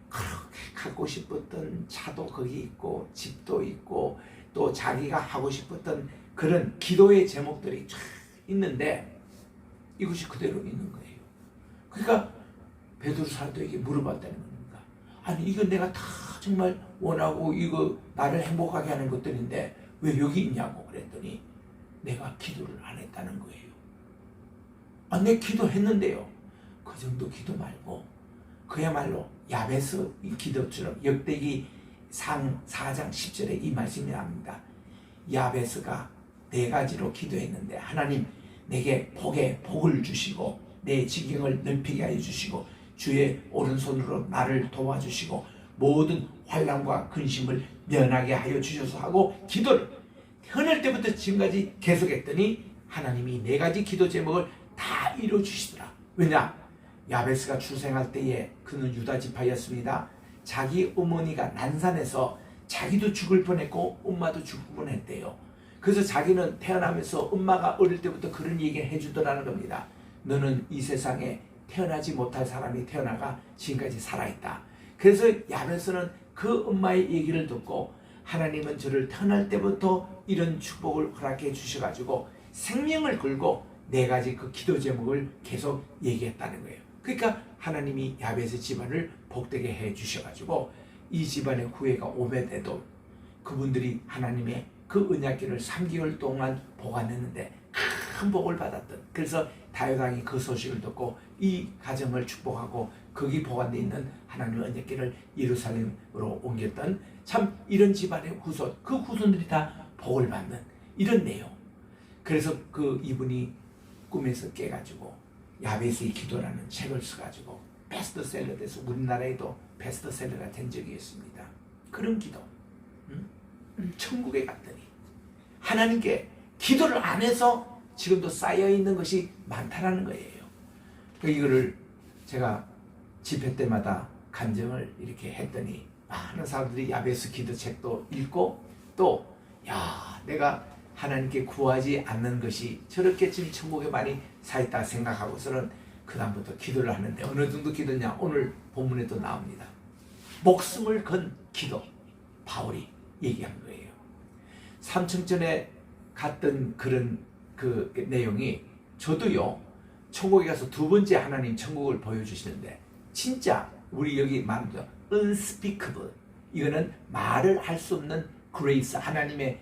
그렇게 갖고 싶었던 차도 거기 있고 집도 있고 또 자기가 하고 싶었던 그런 기도의 제목들이 쫙 있는데 이것이 그대로 있는 거예요. 그러니까 베드로 사도에게 물어봤다는 겁니다. 아니 이거 내가 다 정말 원하고 이거 나를 행복하게 하는 것들인데 왜 여기 있냐고 그랬더니 내가 기도를 안 했다는 거예요. 내 기도했는데요. 그 정도 기도 말고 그야말로 야베스 기도처럼 역대기 상 4장 10절에 이 말씀이 나옵니다. 야베스가 4가지로 기도했는데 하나님 내게 복을 주시고 내 지경을 넓히게 하여 주시고 주의 오른손으로 나를 도와주시고 모든 환난과 근심을 면하게 하여 주셔서 하고 기도를 태어날 때부터 지금까지 계속했더니 하나님이 4가지 기도 제목을 다 이루어주시더라. 왜냐? 야베스가 출생할 때에 그는 유다 지파였습니다. 자기 어머니가 난산해서 자기도 죽을 뻔했고 엄마도 죽을 뻔했대요. 그래서 자기는 태어나면서 엄마가 어릴 때부터 그런 얘기를 해주더라는 겁니다. 너는 이 세상에 태어나지 못할 사람이 태어나가 지금까지 살아있다. 그래서 야베스는 그 엄마의 얘기를 듣고 하나님은 저를 태어날 때부터 이런 축복을 허락해 주셔가지고 생명을 걸고 4가지 그 기도 제목을 계속 얘기했다는 거예요. 그러니까 하나님이 야베스 집안을 복되게 해 주셔가지고 이 집안의 후예가 오벳에돔, 그분들이 하나님의 그 언약궤를 3개월 동안 보관했는데 큰 복을 받았던, 그래서 다윗 왕이 그 소식을 듣고 이 가정을 축복하고 거기 보관되어 있는 하나님의 언약궤를 예루살렘으로 옮겼던 참 이런 집안의 후손, 그 후손들이 다 복을 받는 이런 내용. 그래서 이분이 꿈에서 깨가지고 야베스의 기도라는 책을 써가지고 베스트셀러 돼서 우리나라에도 베스트셀러가 된 적이 있습니다. 그런 기도. 천국에 갔더니 하나님께 기도를 안 해서 지금도 쌓여있는 것이 많다라는 거예요. 이거를 제가 집회 때마다 간증을 이렇게 했더니 많은 사람들이 야베스 기도책도 읽고 또 내가 하나님께 구하지 않는 것이 저렇게 지금 천국에 많이 사 있다 생각하고서는 그 다음부터 기도를 하는데 어느 정도 기도냐, 오늘 본문에도 나옵니다. 목숨을 건 기도, 바울이 얘기한 거예요. 삼층전에 갔던 그런 그 내용이, 저도요 천국에 가서 두 번째 하나님 천국을 보여주시는데, 진짜 우리 여기 말하죠, unspeakable, 이거는 말을 할 수 없는 grace, 하나님의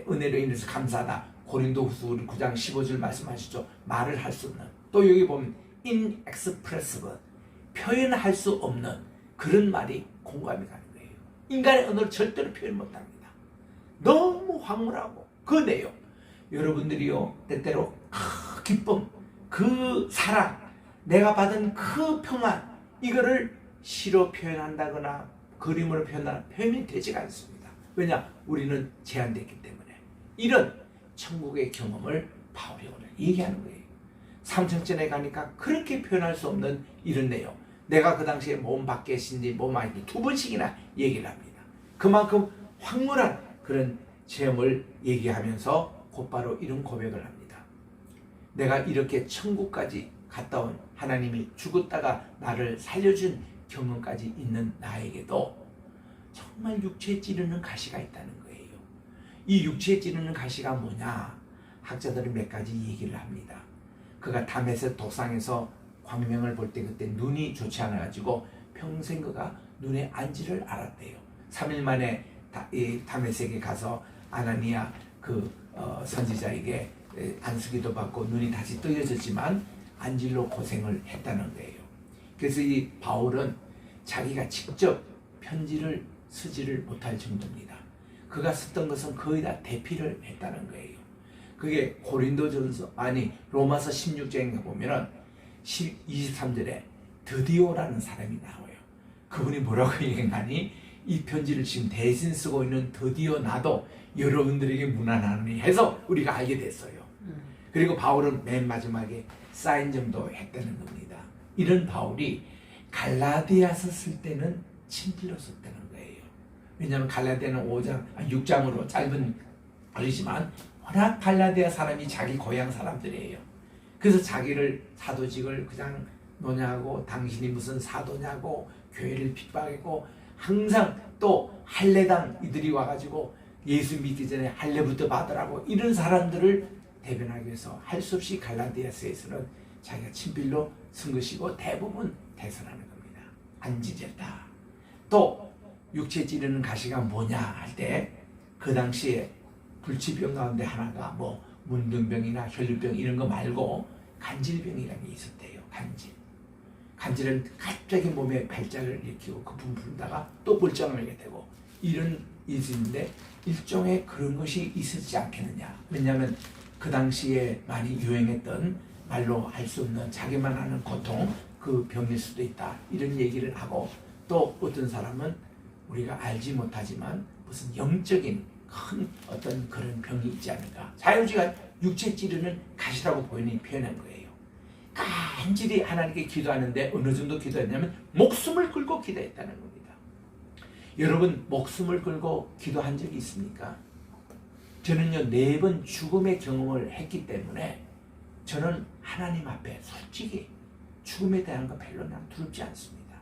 은혜로 인해서 감사하다. 고린도후서 9장 15절 말씀하시죠. 말을 할 수 없는. 또 여기 보면 inexpressible, 표현할 수 없는 그런 말이 공감이 가는 거예요. 인간의 언어로 절대로 표현 못합니다. 너무 황홀하고 그 내용, 여러분들이요 때때로 그 기쁨, 그 사랑, 내가 받은 그 평안, 이거를 시로 표현한다거나 그림으로 표현하는 표현이 되지가 않습니다. 왜냐? 우리는 제한됐기 때문에. 이런 천국의 경험을 바울이 오늘 얘기하는 거예요. 삼층전에 가니까 그렇게 표현할 수 없는 이런 내용, 내가 그 당시에 몸 밖에 신지 몸 안에 두 번씩이나 얘기를 합니다. 그만큼 황홀한 그런 체험을 얘기하면서 곧바로 이런 고백을 합니다. 내가 이렇게 천국까지 갔다 온 하나님이 죽었다가 나를 살려준 경험까지 있는 나에게도 정말 육체에 찌르는 가시가 있다는 거예요. 이 육체에 찌르는 가시가 뭐냐? 학자들은 몇 가지 얘기를 합니다. 그가 다메섹 도상에서 광명을 볼 때 그때 눈이 좋지 않아가지고 평생 그가 눈에 안지를 앓았대요. 3일 만에 다메섹에 가서 아나니아 선지자에게 안수기도 받고 눈이 다시 뜨여졌지만 안질로 고생을 했다는 거예요. 그래서 이 바울은 자기가 직접 편지를 쓰지를 못할 정도입니다. 그가 썼던 것은 거의 다 대피를 했다는 거예요. 그게 고린도전서, 로마서 16장에 보면은 23절에 드디오라는 사람이 나와요. 그분이 뭐라고 얘기하니, 이 편지를 지금 대신 쓰고 있는 드디어 나도 여러분들에게 문안하노니 해서 우리가 알게 됐어요. 그리고 바울은 맨 마지막에 사인 정도 했다는 겁니다. 이런 바울이 갈라디아서 쓸 때는 친필로 썼다는 거예요. 왜냐하면 갈라디아는 6장으로 짧은 글이지만 워낙 갈라디아 사람이 자기 고향 사람들이에요. 그래서 자기를 사도직을 그냥 노냐고, 당신이 무슨 사도냐고, 교회를 핍박했고, 항상 또 할례당 이들이 와가지고 예수 믿기 전에 할례부터 받으라고, 이런 사람들을 대변하기 위해서 할 수 없이 갈라디아서에서는 자기가 친필로 쓴 것이고 대부분 대선하는 겁니다. 안지졌다. 또 육체 찌르는 가시가 뭐냐 할 때, 그 당시에 불치병 가운데 하나가 뭐 문둥병이나 혈류병 이런 거 말고 간질병이라는 게 있었대요. 간질은 갑자기 몸에 발작을 일으키고 거품 부르다가 또 볼장을 하게 되고, 이런 일이 있는데 일종의 그런 것이 있었지 않겠느냐. 왜냐하면 그 당시에 많이 유행했던 말로 할 수 없는 자기만 아는 고통, 그 병일 수도 있다, 이런 얘기를 하고, 또 어떤 사람은 우리가 알지 못하지만 무슨 영적인 큰 어떤 그런 병이 있지 않을까. 자유지가 육체 찌르는 가시라고 보이니 표현한 거예요. 간절히 하나님께 기도하는데 어느 정도 기도했냐면 목숨을 걸고 기도했다는 겁니다. 여러분, 목숨을 걸고 기도한 적이 있습니까? 저는요 4번 죽음의 경험을 했기 때문에 저는 하나님 앞에 솔직히 죽음에 대한 거 별로 난 두렵지 않습니다.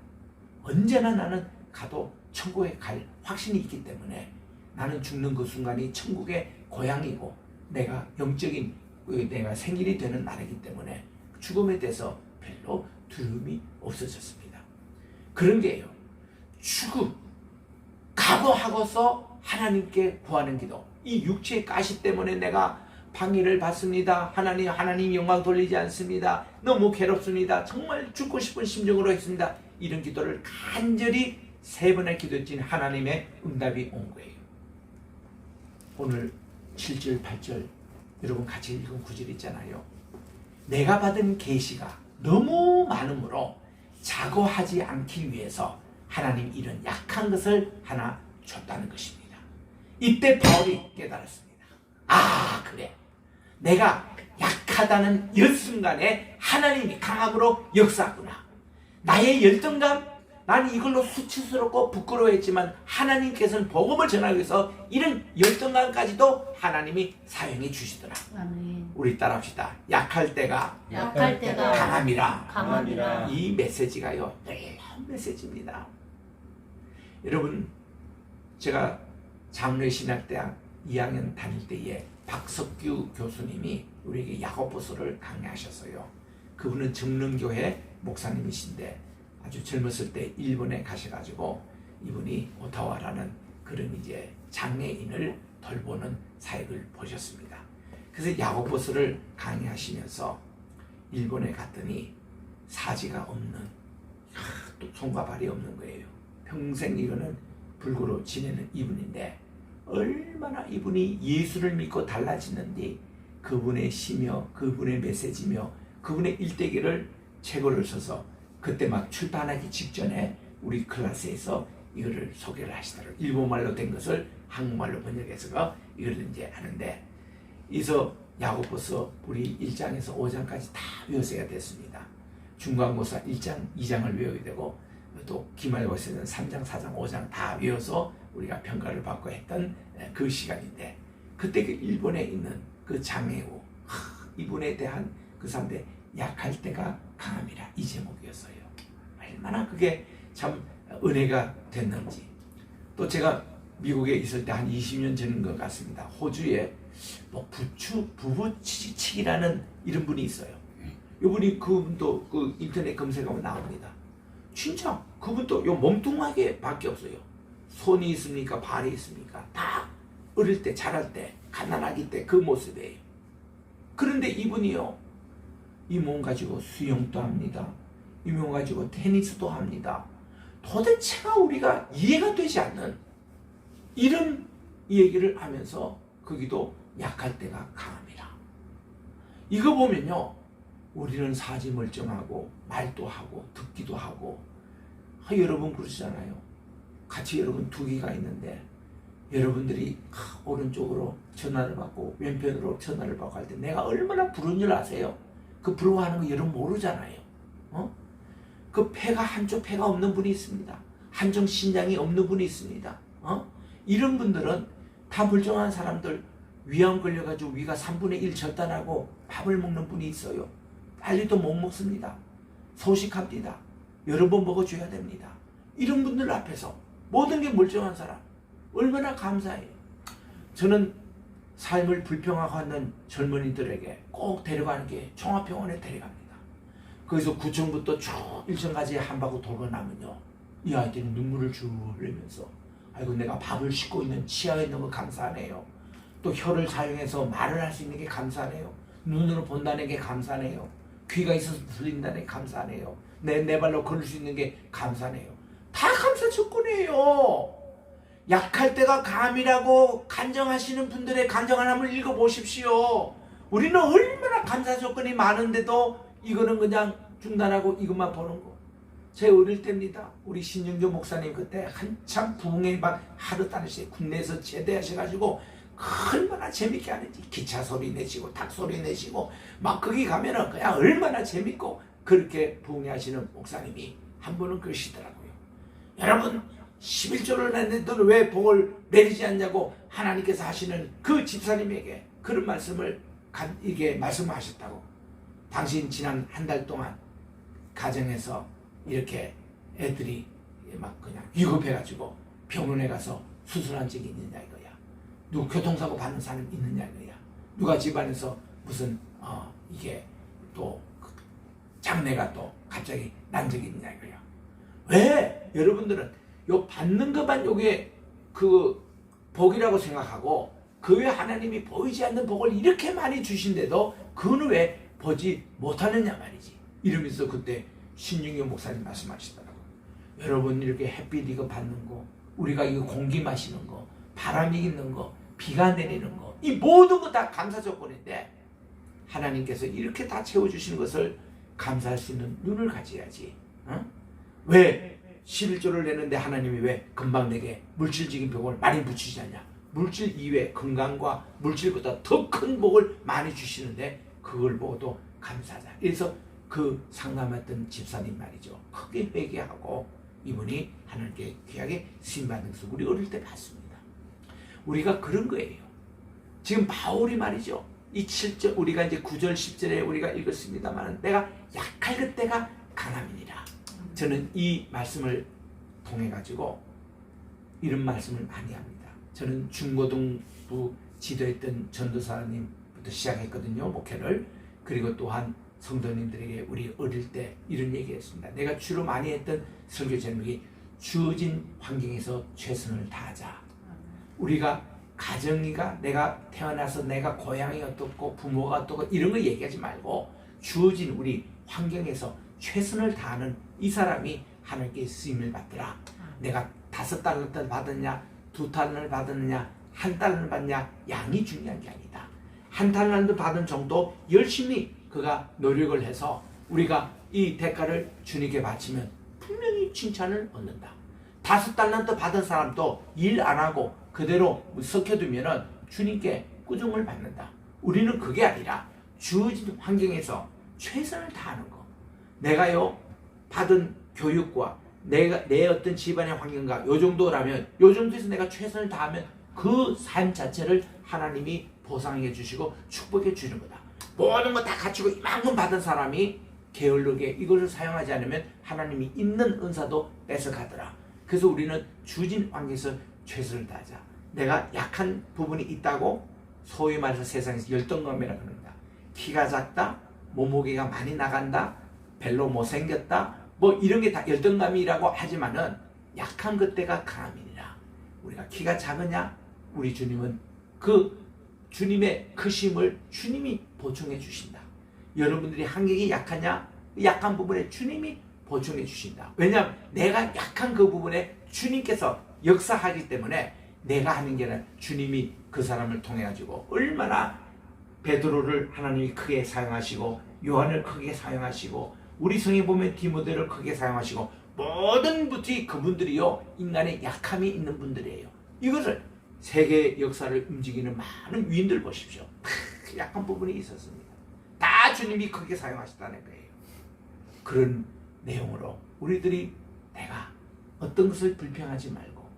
언제나 나는 가도 천국에 갈 확신이 있기 때문에, 나는 죽는 그 순간이 천국의 고향이고 내가 영적인 내가 생일이 되는 날이기 때문에 죽음에 대해서 별로 두려움이 없어졌습니다. 그런 게요, 죽음 각오하고서 하나님께 구하는 기도, 이 육체의 가시 때문에 내가 방해를 받습니다. 하나님 영광 돌리지 않습니다. 너무 괴롭습니다. 정말 죽고 싶은 심정으로 했습니다. 이런 기도를 간절히 3번의 기도했더니 하나님의 응답이 온 거예요. 오늘 7절 8절 여러분 같이 읽은 구절 있잖아요. 내가 받은 계시가 너무 많으므로 자고하지 않기 위해서 하나님 이런 약한 것을 하나 줬다는 것입니다. 이때 바울이 깨달았습니다. 아, 그래, 내가 약하다는 이 순간에 하나님이 강함으로 역사하구나. 나의 열등감, 나는 이걸로 수치스럽고 부끄러워했지만 하나님께서는 복음을 전하기 위해서 이런 열등감까지도 하나님이 사용해 주시더라. 아멘. 우리 따라합시다. 약할 때가 약할 때가 강함이라. 강함이라. 이 메시지가요, 놀라운 메시지입니다. 여러분, 제가 장로신학대학 2학년 다닐 때에 박석규 교수님이 우리에게 야고보서를 강의하셨어요. 그분은 정릉교회 목사님이신데 아주 젊었을 때 일본에 가셔가지고 이분이 오타와라는 그런 이제 장애인을 돌보는 사역을 보셨습니다. 그래서 야고보서를 강의하시면서 일본에 갔더니 사지가 없는, 또 손과 발이 없는 거예요. 평생 이거는 불구로 지내는 이분인데 얼마나 이분이 예수를 믿고 달라지는지 그분의 시며 그분의 메시지며 그분의 일대기를 책을 써서 그때 막 출판하기 직전에 우리 클래스에서 이거를 소개를 하시더라고요. 일본말로 된 것을 한국말로 번역해서 이걸 이제 하는데, 이서 야고보서 우리 1장에서 5장까지 다 외우셔야 됐습니다. 중간고사 1장, 2장을 외워야 되고 또 기말고사는 3장, 4장, 5장 다 외워서 우리가 평가를 받고 했던 그 시간인데, 그때 그 일본에 있는 그 장애우, 이분에 대한 그 사람들 약할 때가 강함이라 이 제목이었어요. 얼마나 그게 참 은혜가 됐는지. 또 제가 미국에 있을 때 한 20년 전인 것 같습니다. 호주에 뭐 부부치기라는 이런 분이 있어요. 이분이 그분도 그 인터넷 검색하면 나옵니다. 진짜 그분도 요 몸뚱하게 밖에 없어요. 손이 있습니까? 발이 있습니까? 다 어릴 때 자랄 때 갓난아기 때 그 모습이에요. 그런데 이분이요, 이 몸 가지고 수영도 합니다. 이 몸 가지고 테니스도 합니다. 도대체가 우리가 이해가 되지 않는 이런 얘기를 하면서 거기도 약할 때가 강함이라. 이거 보면요, 우리는 사지 멀쩡하고 말도 하고 듣기도 하고, 여러분 그러시잖아요. 같이 여러분 두 개가 있는데 여러분들이 오른쪽으로 전화를 받고 왼편으로 전화를 받고 할 때 내가 얼마나 부러운 줄 아세요? 그 부러워하는 거 여러분 모르잖아요. 그 폐가 한쪽 폐가 없는 분이 있습니다. 한쪽 신장이 없는 분이 있습니다. 이런 분들은 다 멀쩡한 사람들, 위암 걸려가지고 위가 3분의 1 절단하고 밥을 먹는 분이 있어요. 빨리도 못 먹습니다. 소식합니다. 여러 번 먹어줘야 됩니다. 이런 분들 앞에서 모든 게 멀쩡한 사람 얼마나 감사해요. 저는 삶을 불평하고 하는 젊은이들에게 꼭 데려가는 게 종합병원에 데려갑니다. 거기서 구청부터 쭉 일정까지 한 바퀴 돌고 나면요, 이 아이들이 눈물을 쭉 흘리면서 아이고 내가 밥을 씻고 있는 치아에 있는 거 감사하네요. 또 혀를 사용해서 말을 할 수 있는 게 감사하네요. 눈으로 본다는 게 감사하네요. 귀가 있어서 들린다는 게 감사하네요. 내 발로 걸을 수 있는 게 감사하네요. 다 감사 조건이에요. 약할 때가 감이라고 간정하시는 분들의 간정 하나를 읽어보십시오. 우리는 얼마나 감사 조건이 많은데도 이거는 그냥 중단하고 이것만 보는 거. 제 어릴 때입니다. 우리 신영조 목사님 그때 한참 부흥회 막 하루 다니시 국내에서 제대하셔가지고 얼마나 재밌게 하는지, 기차 소리 내시고 닭 소리 내시고 막 거기 가면은 그냥 얼마나 재밌고 그렇게 부흥회 하시는 목사님이 한 분은 그러시더라고요. 여러분 11조를 냈는데 왜 복을 내리지 않냐고 하나님께서 하시는 그 집사님에게 그런 말씀을 이게 말씀하셨다고. 당신 지난 한 달 동안 가정에서 이렇게 애들이 막 그냥 위급해가지고 병원에 가서 수술한 적이 있느냐 이거야. 누구 교통사고 받는 사람 있느냐 이거야. 누가 집안에서 무슨 이게 또 장례가 또 갑자기 난 적이 있느냐 이거야. 왜 여러분들은 요 받는 것만 요게 그 복이라고 생각하고 그 외 하나님이 보이지 않는 복을 이렇게 많이 주신데도 그는 왜 보지 못하느냐 말이지. 이러면서 그때 신중교 목사님 말씀하시더라고요. 여러분 이렇게 햇빛 이거 받는 거, 우리가 이거 공기 마시는 거, 바람이 있는 거, 비가 내리는 거, 이 모든 거 다 감사 조건인데 하나님께서 이렇게 다 채워주시는 것을 감사할 수 있는 눈을 가져야지. 왜 11조를 내는데 하나님이 왜 금방 내게 물질적인 복을 많이 붙이지 않냐. 물질 이외 건강과 물질보다 더 큰 복을 많이 주시는데 그걸 보고도 감사하자. 그래서 그 상담했던 집사님 말이죠. 크게 회개하고 이분이 하나님께 귀하게 쓰임받는 것을 우리 어릴 때 봤습니다. 우리가 그런 거예요. 지금 바울이 말이죠. 이 7절 우리가 이제 9절 10절에 우리가 읽었습니다만 내가 약할 그때가 강함이니라. 저는 이 말씀을 통해 가지고 이런 말씀을 많이 합니다. 저는 중고등부 지도했던 전도사님부터 시작했거든요, 목회를. 그리고 또한 성도님들에게 우리 어릴 때 이런 얘기했습니다. 내가 주로 많이 했던 설교 제목이 주어진 환경에서 최선을 다하자. 우리가 가정이가 내가 태어나서 내가 고향이 어떻고 부모가 어떻고 이런 거 얘기하지 말고 주어진 우리 환경에서 최선을 다하는 이 사람이 하나님께 쓰임을 받더라. 내가 5달러를 받았냐 2달러를 받았느냐 1달러를 받냐 양이 중요한 게 아니다. 1달러를 받은 정도 열심히 그가 노력을 해서 우리가 이 대가를 주님께 바치면 분명히 칭찬을 얻는다. 5달러를 받은 사람도 일 안 하고 그대로 섞여두면 주님께 꾸중을 받는다. 우리는 그게 아니라 주어진 환경에서 최선을 다하는 거. 내가요 받은 교육과 내 어떤 집안의 환경과 요 정도라면 요 정도에서 내가 최선을 다하면 그 삶 자체를 하나님이 보상해 주시고 축복해 주는 거다. 모든 거 다 갖추고 이만큼 받은 사람이 게을르게 이것을 사용하지 않으면 하나님이 있는 은사도 뺏어가더라. 그래서 우리는 주진 환경에서 최선을 다하자. 내가 약한 부분이 있다고 소위 말해서 세상에서 열등감이라고 합니다. 키가 작다, 몸무게가 많이 나간다, 별로 못생겼다, 뭐 이런 게 다 열등감이라고 하지만은 약한 그때가 강함이니라. 우리가 키가 작으냐? 우리 주님은 그 주님의 크심을 주님이 보충해 주신다. 여러분들이 환경이 약하냐? 약한 부분에 주님이 보충해 주신다. 왜냐하면 내가 약한 그 부분에 주님께서 역사하기 때문에 내가 하는 게 아니라 주님이 그 사람을 통해 가지고 얼마나 베드로를 하나님이 크게 사용하시고 요한을 크게 사용하시고 우리 성에 보면 디모데를 크게 사용하시고 모든 분들이 그분들이요 인간의 약함이 있는 분들이에요. 이것을 세계 역사를 움직이는 많은 위인들 보십시오. 약한 부분이 있었습니다. 다 주님이 크게 사용하셨다는 거예요. 그런 내용으로 우리들이 내가 어떤 것을 불평하지 말고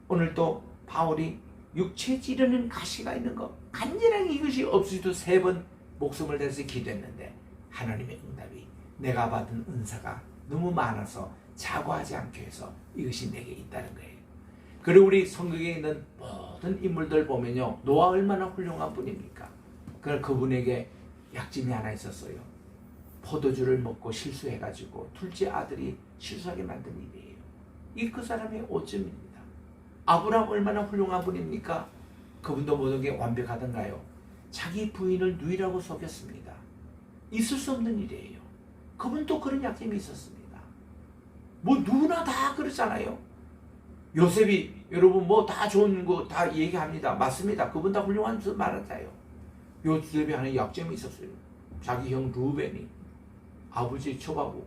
오늘 또 바울이 육체 찌르는 가시가 있는 거 간절하게 이것이 없이도 3번 목숨을 내서 기도했는데 하나님의 응답이 내가 받은 은사가 너무 많아서 자고하지 않게 해서 이것이 내게 있다는 거예요. 그리고 우리 성경에 있는 모든 인물들 보면요 노아 얼마나 훌륭한 분입니까? 그분에게 약점이 하나 있었어요. 포도주를 먹고 실수해가지고 둘째 아들이 실수하게 만든 일이에요. 이 그 사람의 오점입니다. 아브라함 얼마나 훌륭한 분입니까? 그분도 모든 게 완벽하던가요? 자기 부인을 누이라고 속였습니다. 있을 수 없는 일이에요. 그분도 그런 약점이 있었습니다. 뭐 누구나 다 그렇잖아요. 요셉이 여러분 뭐 다 좋은 거 다 얘기합니다. 맞습니다. 그분 다 훌륭한 줄 말하자요. 요셉이 하는 약점이 있었어요. 자기 형 루벤이 아버지 첩하고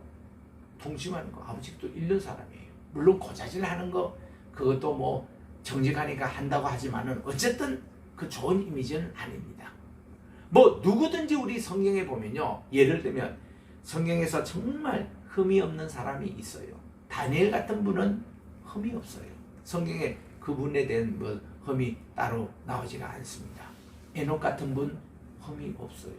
동심하는 거 아버지도 잃는 사람이에요. 물론 고자질 하는 거 그것도 뭐 정직하니까 한다고 하지만은 어쨌든 그 좋은 이미지는 아닙니다. 뭐 누구든지 우리 성경에 보면요 예를 들면 성경에서 정말 흠이 없는 사람이 있어요. 다니엘 같은 분은 흠이 없어요. 성경에 그분에 대한 뭐 흠이 따로 나오지가 않습니다. 에녹 같은 분 흠이 없어요.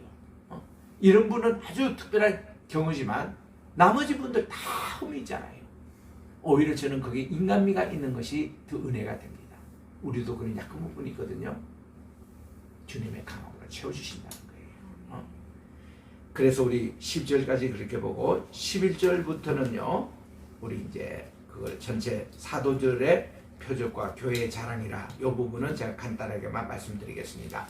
이런 분은 아주 특별한 경우지만 나머지 분들 다 흠이 있잖아요. 오히려 저는 그게 인간미가 있는 것이 더 은혜가 됩니다. 우리도 그런 약한 부분이 있거든요. 주님의 강함으로 채워주신다는 거예요. 그래서 우리 10절까지 그렇게 보고 11절부터는요 우리 이제 그걸 전체 사도들의 표적과 교회의 자랑이라 이 부분은 제가 간단하게만 말씀드리겠습니다.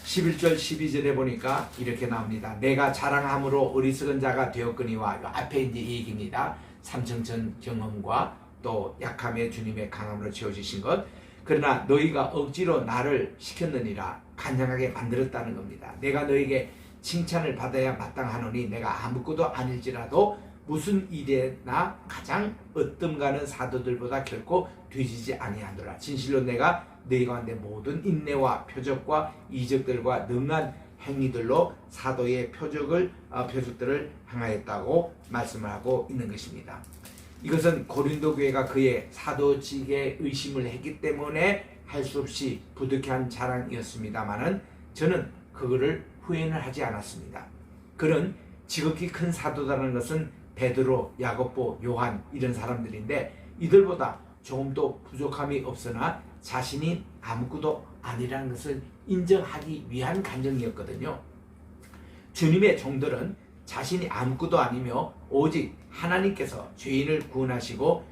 11절 12절에 보니까 이렇게 나옵니다. 내가 자랑함으로 어리석은 자가 되었거니와 앞에 이제 이 얘기입니다. 삼층천 경험과 또 약함의 주님의 강함으로 채워주신 것. 그러나 너희가 억지로 나를 시켰느니라 간장하게 만들었다는 겁니다. 내가 너에게 칭찬을 받아야 마땅하노니 내가 아무것도 아닐지라도 무슨 일에나 가장 어뜸가는 사도들보다 결코 뒤지지 아니하노라. 진실로 내가 너희 가운데 모든 인내와 표적과 이적들과 능한 행위들로 사도의 표적들을 행하였다고 말씀을 하고 있는 것입니다. 이것은 고린도 교회가 그의 사도직에 의심을 했기 때문에 할 수 없이 부득이한 자랑이었습니다마는 저는 그거를 후회는 하지 않았습니다. 그는 지극히 큰 사도라는 것은 베드로, 야고보, 요한 이런 사람들인데 이들보다 조금 더 부족함이 없으나 자신이 아무것도 아니라는 것을 인정하기 위한 간증이었거든요. 주님의 종들은 자신이 아무것도 아니며 오직 하나님께서 죄인을 구원하시고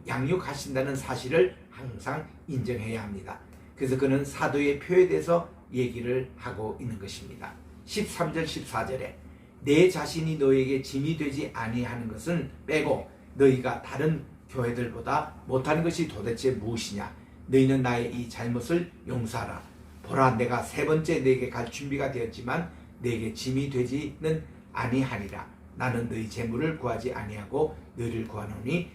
양육하신다는 사실을 항상 인정해야 합니다. 그래서 그는 사도의 표에 대해서 얘기를 하고 있는 것입니다. 13절 14절에 내 자신이 너에게 짐이 되지 아니하는 것은 빼고 너희가 다른 교회들보다 못하는 것이 도대체 무엇이냐? 너희는 나의 이 잘못을 용서하라. 보라, 내가 세 번째 너에게 갈 준비가 되었지만 너에게 짐이 되지는 아니하리라. 나는 너희 재물을 구하지 아니하고 너희를 구하노니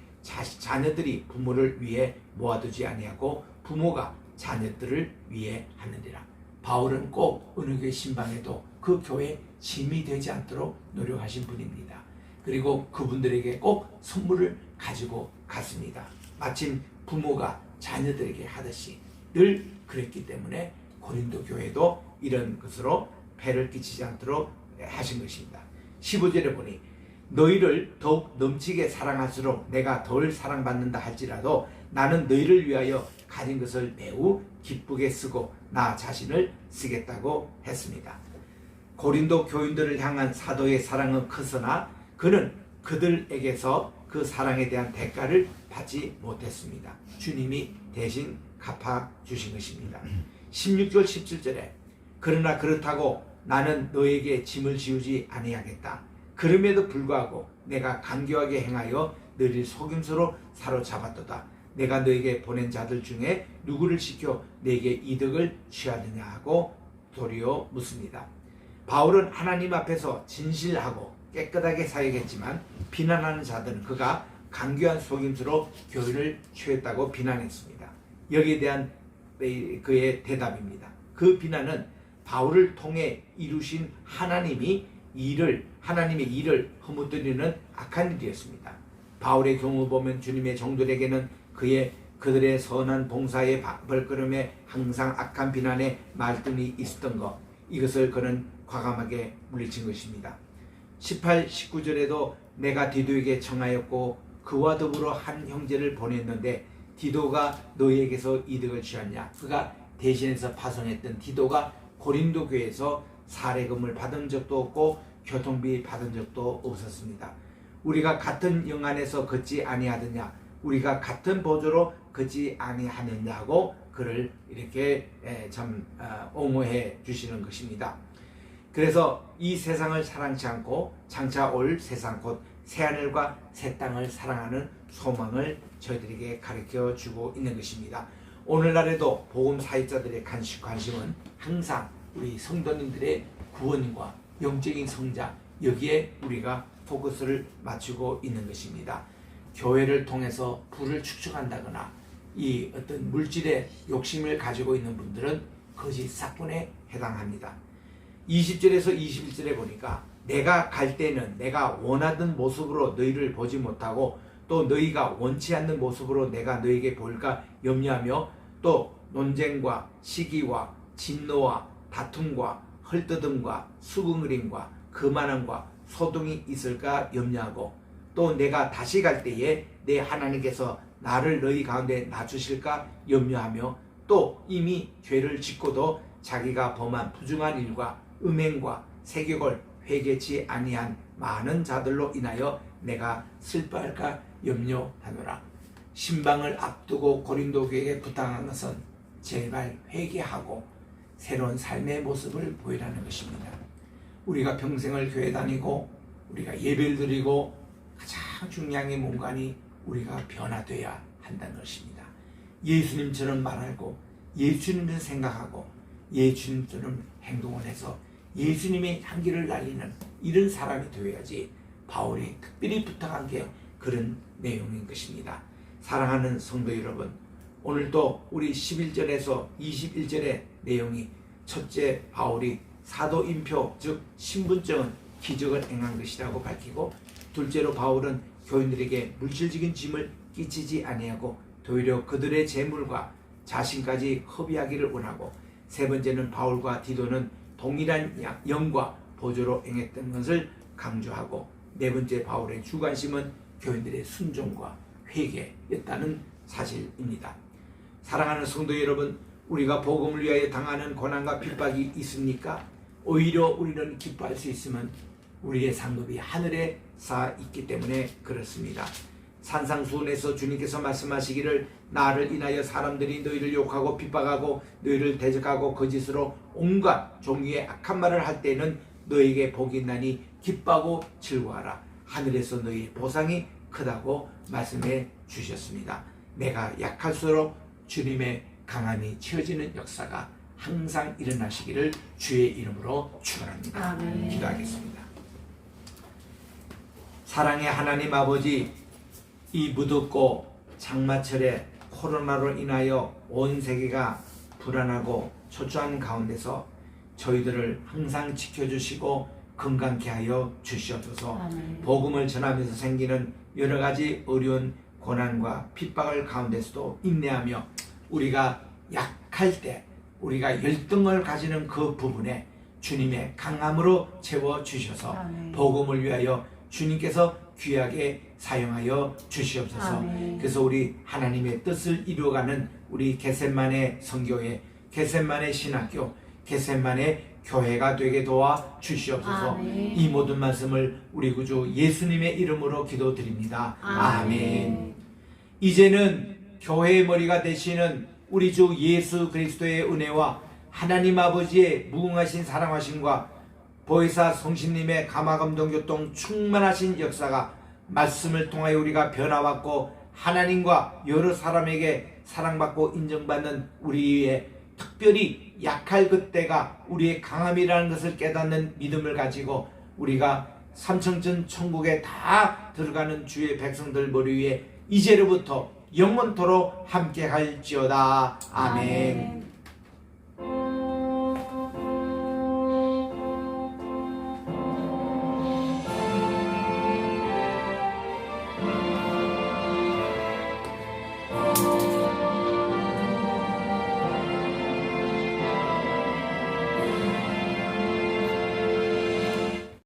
자녀들이 부모를 위해 모아두지 아니하고 부모가 자녀들을 위해 하느니라. 바울은 꼭 어느 교회 신방에도 그 교회 짐이 되지 않도록 노력하신 분입니다. 그리고 그분들에게 꼭 선물을 가지고 갔습니다. 마침 부모가 자녀들에게 하듯이 늘 그랬기 때문에 고린도 교회도 이런 것으로 폐를 끼치지 않도록 하신 것입니다. 15절에 보니 너희를 더욱 넘치게 사랑할수록 내가 덜 사랑받는다 할지라도 나는 너희를 위하여 가진 것을 매우 기쁘게 쓰고 나 자신을 쓰겠다고 했습니다. 고린도 교인들을 향한 사도의 사랑은 크으나 그는 그들에게서 그 사랑에 대한 대가를 받지 못했습니다. 주님이 대신 갚아주신 것입니다. 16절 17절에 그러나 그렇다고 나는 너에게 짐을 지우지 아니하겠다. 그럼에도 불구하고 내가 간교하게 행하여 너희를 속임수로 사로잡았도다. 내가 너에게 보낸 자들 중에 누구를 시켜 내게 이득을 취하느냐 하고 도리어 묻습니다. 바울은 하나님 앞에서 진실하고 깨끗하게 사역했지만 비난하는 자들은 그가 간교한 속임수로 교회를 취했다고 비난했습니다. 여기에 대한 그의 대답입니다. 그 비난은 바울을 통해 이루신 하나님의 일을 허무드리는 악한 일이었습니다. 바울의 경우 보면 주님의 종들에게는 그들의 선한 봉사의 벌끄름에 항상 악한 비난의 말씀이 있었던 것, 이것을 그는 과감하게 물리친 것입니다. 18, 19절에도 내가 디도에게 청하였고 그와 더불어 한 형제를 보냈는데 디도가 너희에게서 이득을 취하냐? 그가 대신해서 파송했던 디도가 고린도 교회에서 사례금을 받은 적도 없고 교통비 받은 적도 없었습니다. 우리가 같은 영 안에서 걷지 아니하느냐? 우리가 같은 보조로 걷지 아니하느냐고 그를 이렇게 옹호해 주시는 것입니다. 그래서 이 세상을 사랑치 않고 장차 올 세상 곧 새하늘과 새 땅을 사랑하는 소망을 저희들에게 가르쳐 주고 있는 것입니다. 오늘날에도 복음 사역자들의 관심은 항상 우리 성도님들의 구원과 영적인 성장, 여기에 우리가 포커스를 맞추고 있는 것입니다. 교회를 통해서 부를 축적한다거나 이 어떤 물질의 욕심을 가지고 있는 분들은 거짓 사건에 해당합니다. 20절에서 21절에 보니까 내가 갈 때는 내가 원하던 모습으로 너희를 보지 못하고 또 너희가 원치 않는 모습으로 내가 너희에게 보일까 염려하며 또 논쟁과 시기와 진노와 다툼과 헐뜯음과 수긍을림과 거만함과 소동이 있을까 염려하고 또 내가 다시 갈 때에 내 하나님께서 나를 너희 가운데 놔주실까 염려하며 또 이미 죄를 짓고도 자기가 범한 부중한 일과 음행과 세격을 회개치 아니한 많은 자들로 인하여 내가 슬퍼할까 염려하노라. 신방을 앞두고 고린도 교회에 부탁한 것은 제발 회개하고 새로운 삶의 모습을 보이라는 것입니다. 우리가 평생을 교회 다니고 우리가 예배를 드리고 가장 중요한 게 뭔가니 우리가 변화되어야 한다는 것입니다. 예수님처럼 말하고 예수님을 생각하고 예수님처럼 행동을 해서 예수님의 향기를 날리는 이런 사람이 되어야지 바울이 특별히 부탁한 게 그런 내용인 것입니다. 사랑하는 성도 여러분, 오늘도 우리 11절에서 21절의 내용이 첫째 바울이 사도인표 즉 신분증은 기적을 행한 것이라고 밝히고 둘째로 바울은 교인들에게 물질적인 짐을 끼치지 아니하고 도리어 그들의 재물과 자신까지 허비하기를 원하고, 세 번째는 바울과 디도는 동일한 영과 보조로 행했던 것을 강조하고, 네 번째 바울의 주관심은 교인들의 순종과 회개였다는 사실입니다. 사랑하는 성도 여러분, 우리가 복음을 위하여 당하는 고난과 핍박이 있습니까? 오히려 우리는 기뻐할 수 있으면 우리의 상급이 하늘에 쌓여 있기 때문에 그렇습니다. 산상수훈에서 주님께서 말씀하시기를 나를 인하여 사람들이 너희를 욕하고 핍박하고 너희를 대적하고 거짓으로 온갖 종류의 악한 말을 할 때는 너희에게 복이 있나니 기뻐하고 즐거워하라. 하늘에서 너희의 보상이 크다고 말씀해 주셨습니다. 내가 약할수록 주님의 강함이 채워지는 역사가 항상 일어나시기를 주의 이름으로 축원합니다. 아멘. 기도하겠습니다. 사랑의 하나님 아버지, 이 무덥고 장마철에 코로나로 인하여 온 세계가 불안하고 초조한 가운데서 저희들을 항상 지켜주시고 건강케 하여 주시옵소서. 아멘. 복음을 전하면서 생기는 여러 가지 어려운 고난과 핍박을 가운데서도 인내하며 우리가 약할 때 우리가 열등을 가지는 그 부분에 주님의 강함으로 채워주셔서 아멘. 복음을 위하여 주님께서 귀하게 사용하여 주시옵소서. 아멘. 그래서 우리 하나님의 뜻을 이루어가는 우리 겟셋만의 선교회, 겟셋만의 신학교, 겟셋만의 교회가 되게 도와 주시옵소서. 아멘. 이 모든 말씀을 우리 구주 예수님의 이름으로 기도드립니다. 아멘. 이제는 교회의 머리가 되시는 우리 주 예수 그리스도의 은혜와 하나님 아버지의 무궁하신 사랑하심과 보혜사 성신님의 감화감동교통 충만하신 역사가 말씀을 통하여 우리가 변화받고 하나님과 여러 사람에게 사랑받고 인정받는 우리의 특별히 약할 그때가 우리의 강함이라는 것을 깨닫는 믿음을 가지고 우리가 삼층전 천국에 다 들어가는 주의 백성들 머리 위에 이제로부터 영원토록 함께 할지어다. 아멘.